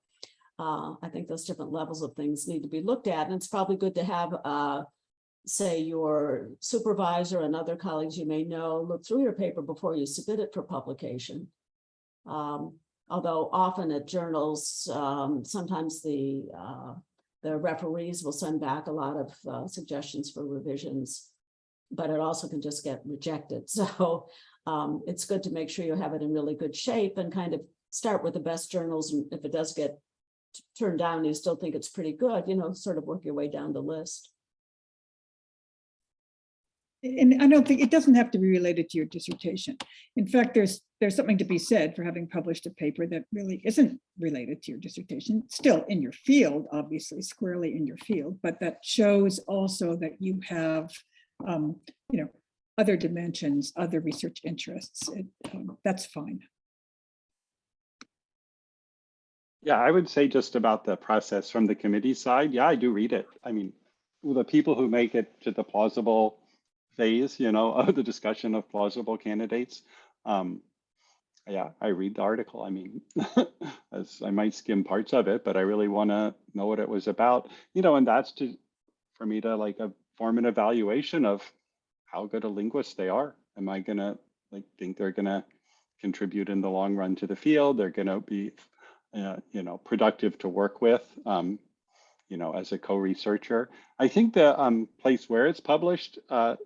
I think those different levels of things need to be looked at. And it's probably good to have, say, your supervisor and other colleagues you may know look through your paper before you submit it for publication. Although often at journals, sometimes the referees will send back a lot of suggestions for revisions, but it also can just get rejected. So it's good to make sure you have it in really good shape and kind of start with the best journals. And if it does get turned down, you still think it's pretty good, sort of work your way down the list. And I don't think it doesn't have to be related to your dissertation. In fact, there's something to be said for having published a paper that really isn't related to your dissertation, still in your field, obviously squarely in your field, but that shows also that you have, other dimensions, other research interests. That's fine. Yeah, I would say just about the process from the committee side. Yeah, I do read it. I mean, the people who make it to the plausible phase, of the discussion of plausible candidates. Yeah, I read the article. I mean, as I might skim parts of it, but I really want to know what it was about, and that's for me to form an evaluation of how good a linguist they are. Am I gonna think they're gonna contribute in the long run to the field? They're gonna be productive to work with, as a co-researcher. I think the place where it's published, the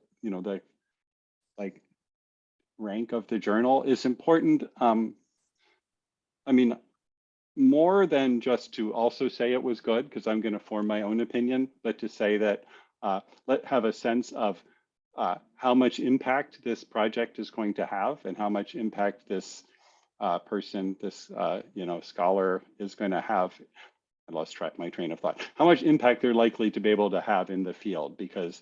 rank of the journal is important. I mean, more than just to also say it was good, because I'm going to form my own opinion, but to say that have a sense of how much impact this project is going to have and how much impact this person, this scholar is going to have. I lost my train of thought. How much impact they're likely to be able to have in the field, because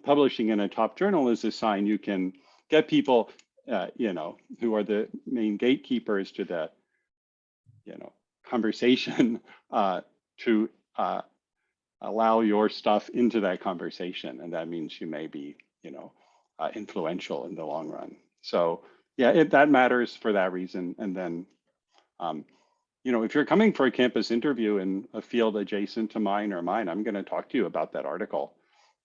publishing in a top journal is a sign you can get people, who are the main gatekeepers to the, conversation to allow your stuff into that conversation, and that means you may be, influential in the long run. So yeah, that matters for that reason. And then, if you're coming for a campus interview in a field adjacent to mine, I'm going to talk to you about that article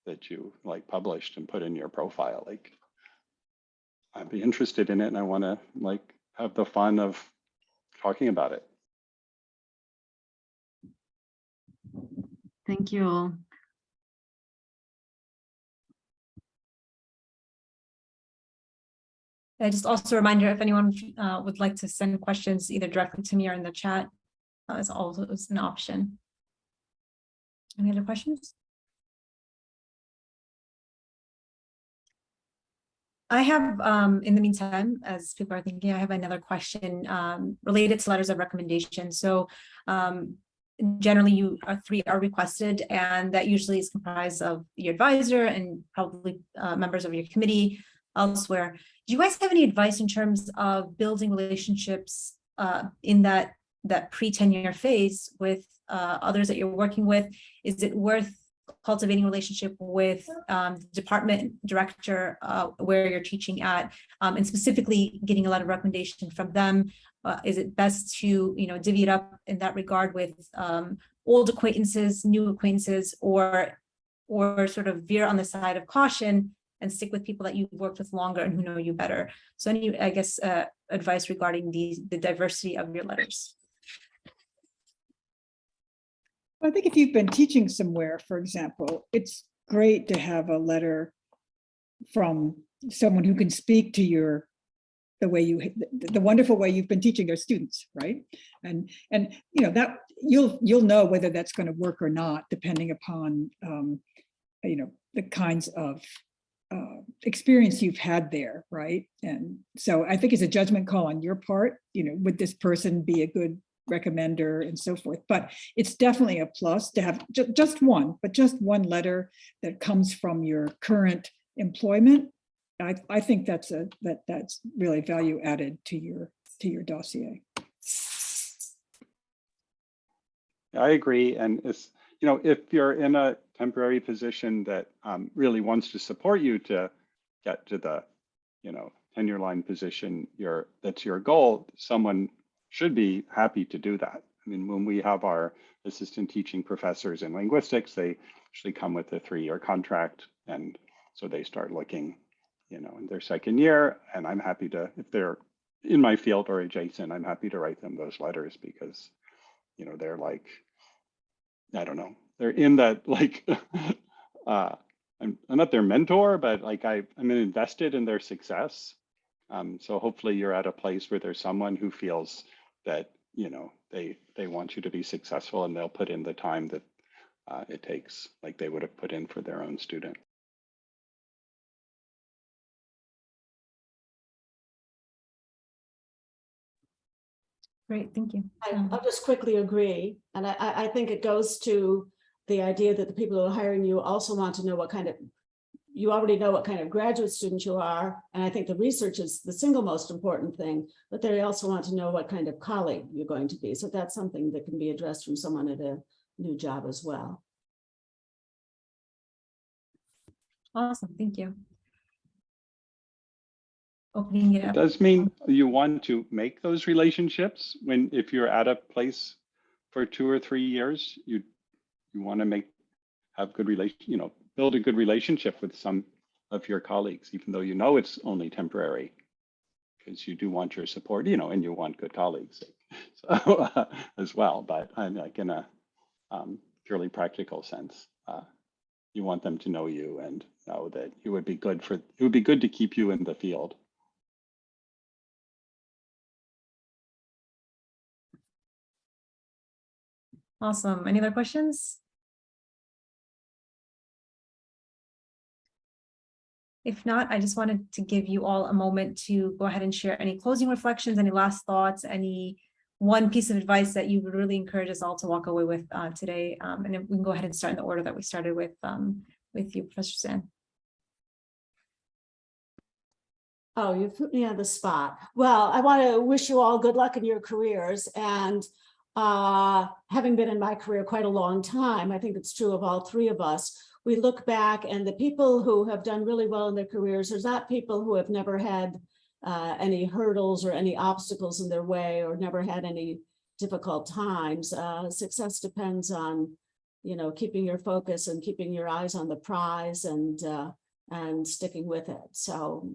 that you published and put in your profile. I'd be interested in it, and I want to have the fun of talking about it. Thank you all. Just also a reminder, if anyone would like to send questions either directly to me or in the chat, is also an option. Any other questions? I have, in the meantime, as people are thinking, I have another question related to letters of recommendation. So generally you three are requested, and that usually is comprised of your advisor and probably members of your committee elsewhere. Do you guys have any advice in terms of building relationships in that pre-tenure phase with others that you're working with? Is it worth cultivating a relationship with the department director where you're teaching at, and specifically getting a lot of recommendation from them? Is it best to divvy it up in that regard with old acquaintances, new acquaintances, or sort of veer on the side of caution and stick with people that you've worked with longer and who know you better? So any, I guess, advice regarding the diversity of your letters? I think if you've been teaching somewhere, for example, it's great to have a letter from someone who can speak to the wonderful way you've been teaching their students, right? And that you'll know whether that's going to work or not, depending upon the kinds of experience you've had there, right? And so I think it's a judgment call on your part. Would this person be a good recommender and so forth? But it's definitely a plus to have just one letter that comes from your current employment. I think that's really value added to your dossier. I agree, and it's if you're in a temporary position that really wants to support you to get to the tenure line position, that's your goal, someone should be happy to do that. I mean, when we have our assistant teaching professors in linguistics, they usually come with a 3-year contract, and so they start looking in their second year, and I'm happy to, if they're in my field or adjacent, I'm happy to write them those letters because they're like, I don't know, they're in that, like I'm not their mentor, but like I'm invested in their success. So hopefully you're at a place where there's someone who feels that they want you to be successful, and they'll put in the time that it takes, like they would have put in for their own student. Great, thank you. I'll just quickly agree. And I think it goes to the idea that the people who are hiring you also want to know you already know what kind of graduate student you are. And I think the research is the single most important thing, but they also want to know what kind of colleague you're going to be. So that's something that can be addressed from someone at a new job as well. Awesome, thank you. Opening it up. It does mean you want to make those relationships if you're at a place for 2 or 3 years, you want to have good build a good relationship with some of your colleagues, even though it's only temporary, because you do want your support, and you want good colleagues so, as well. But I'm like in a purely practical sense, you want them to know you and know that it would be good to keep you in the field. Awesome. Any other questions? If not, I just wanted to give you all a moment to go ahead and share any closing reflections, any last thoughts, any one piece of advice that you would really encourage us all to walk away with today. And then we can go ahead and start in the order that we started with you, Professor Suzanne. Oh, you put me on the spot. Well, I want to wish you all good luck in your careers. And having been in my career quite a long time, I think it's true of all three of us. We look back, and the people who have done really well in their careers, there's not people who have never had any hurdles or any obstacles in their way, or never had any difficult times. Success depends on, keeping your focus and keeping your eyes on the prize and sticking with it. So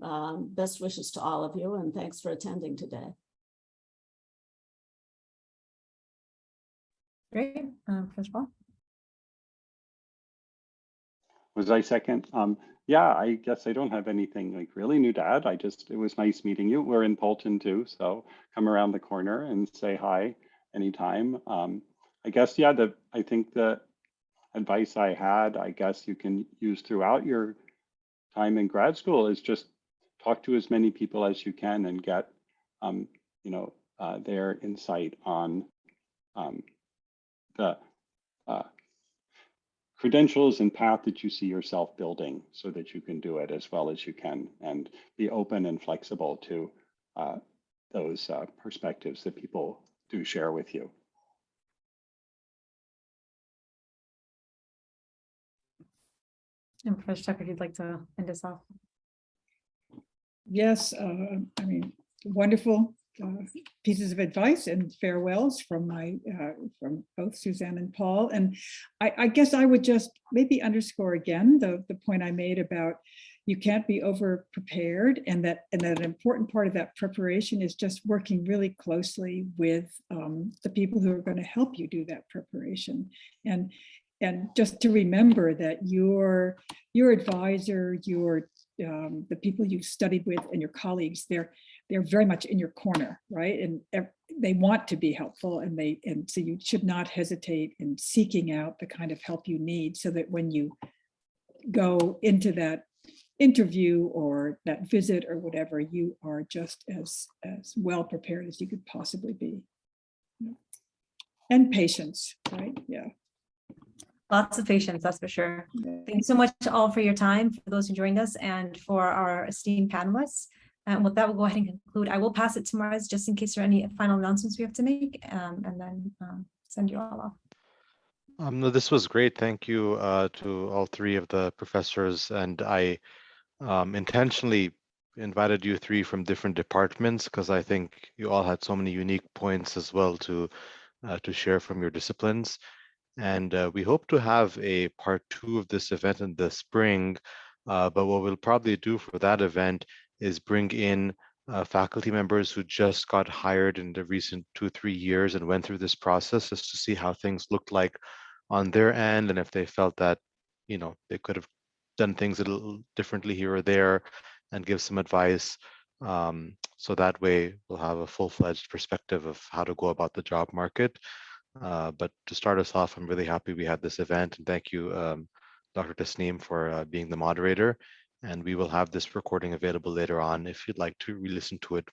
best wishes to all of you, and thanks for attending today. Great, Professor Paul. Was I second? Yeah, I guess I don't have anything like really new to add. It was nice meeting you. We're in Polton too, so come around the corner and say hi anytime. I guess, yeah, I think the advice I had, I guess you can use throughout your time in grad school is just talk to as many people as you can and get, their insight on the credentials and path that you see yourself building so that you can do it as well as you can and be open and flexible to those perspectives that people do share with you. And Professor Tucker, if you'd like to end us off. Yes, I mean, wonderful pieces of advice and farewells from from both Suzanne and Paul. And I guess I would just maybe underscore again the point I made about you can't be over prepared, and that an important part of that preparation is just working really closely with the people who are going to help you do that preparation. And just to remember that your advisor, the people you've studied with, and your colleagues, they're very much in your corner, right? And they want to be helpful, and so you should not hesitate in seeking out the kind of help you need, so that when you go into that interview or that visit or whatever, you are just as well prepared as you could possibly be. And patience, right? Yeah. Lots of patience, that's for sure. Yeah. Thank you so much all for your time, for those who joined us, and for our esteemed panelists. And with that, we'll go ahead and conclude. I will pass it to Mars just in case there are any final announcements we have to make, and then send you all off. No, this was great. Thank you to all three of the professors. And I intentionally invited you three from different departments because I think you all had so many unique points as well to share from your disciplines. And we hope to have a part 2 of this event in the spring. But what we'll probably do for that event is bring in faculty members who just got hired in the recent 2-3 years and went through this process, just to see how things looked like on their end, and if they felt that, they could have done things a little differently here or there, and give some advice. So that way we'll have a full-fledged perspective of how to go about the job market. But to start us off, I'm really happy we had this event, and thank you, Dr. Tasneem, for being the moderator. And we will have this recording available later on if you'd like to re-listen to it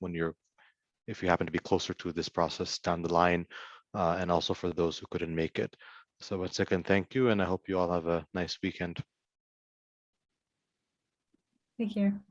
if you happen to be closer to this process down the line, and also for those who couldn't make it. So once again, thank you, and I hope you all have a nice weekend. Take care. Bye.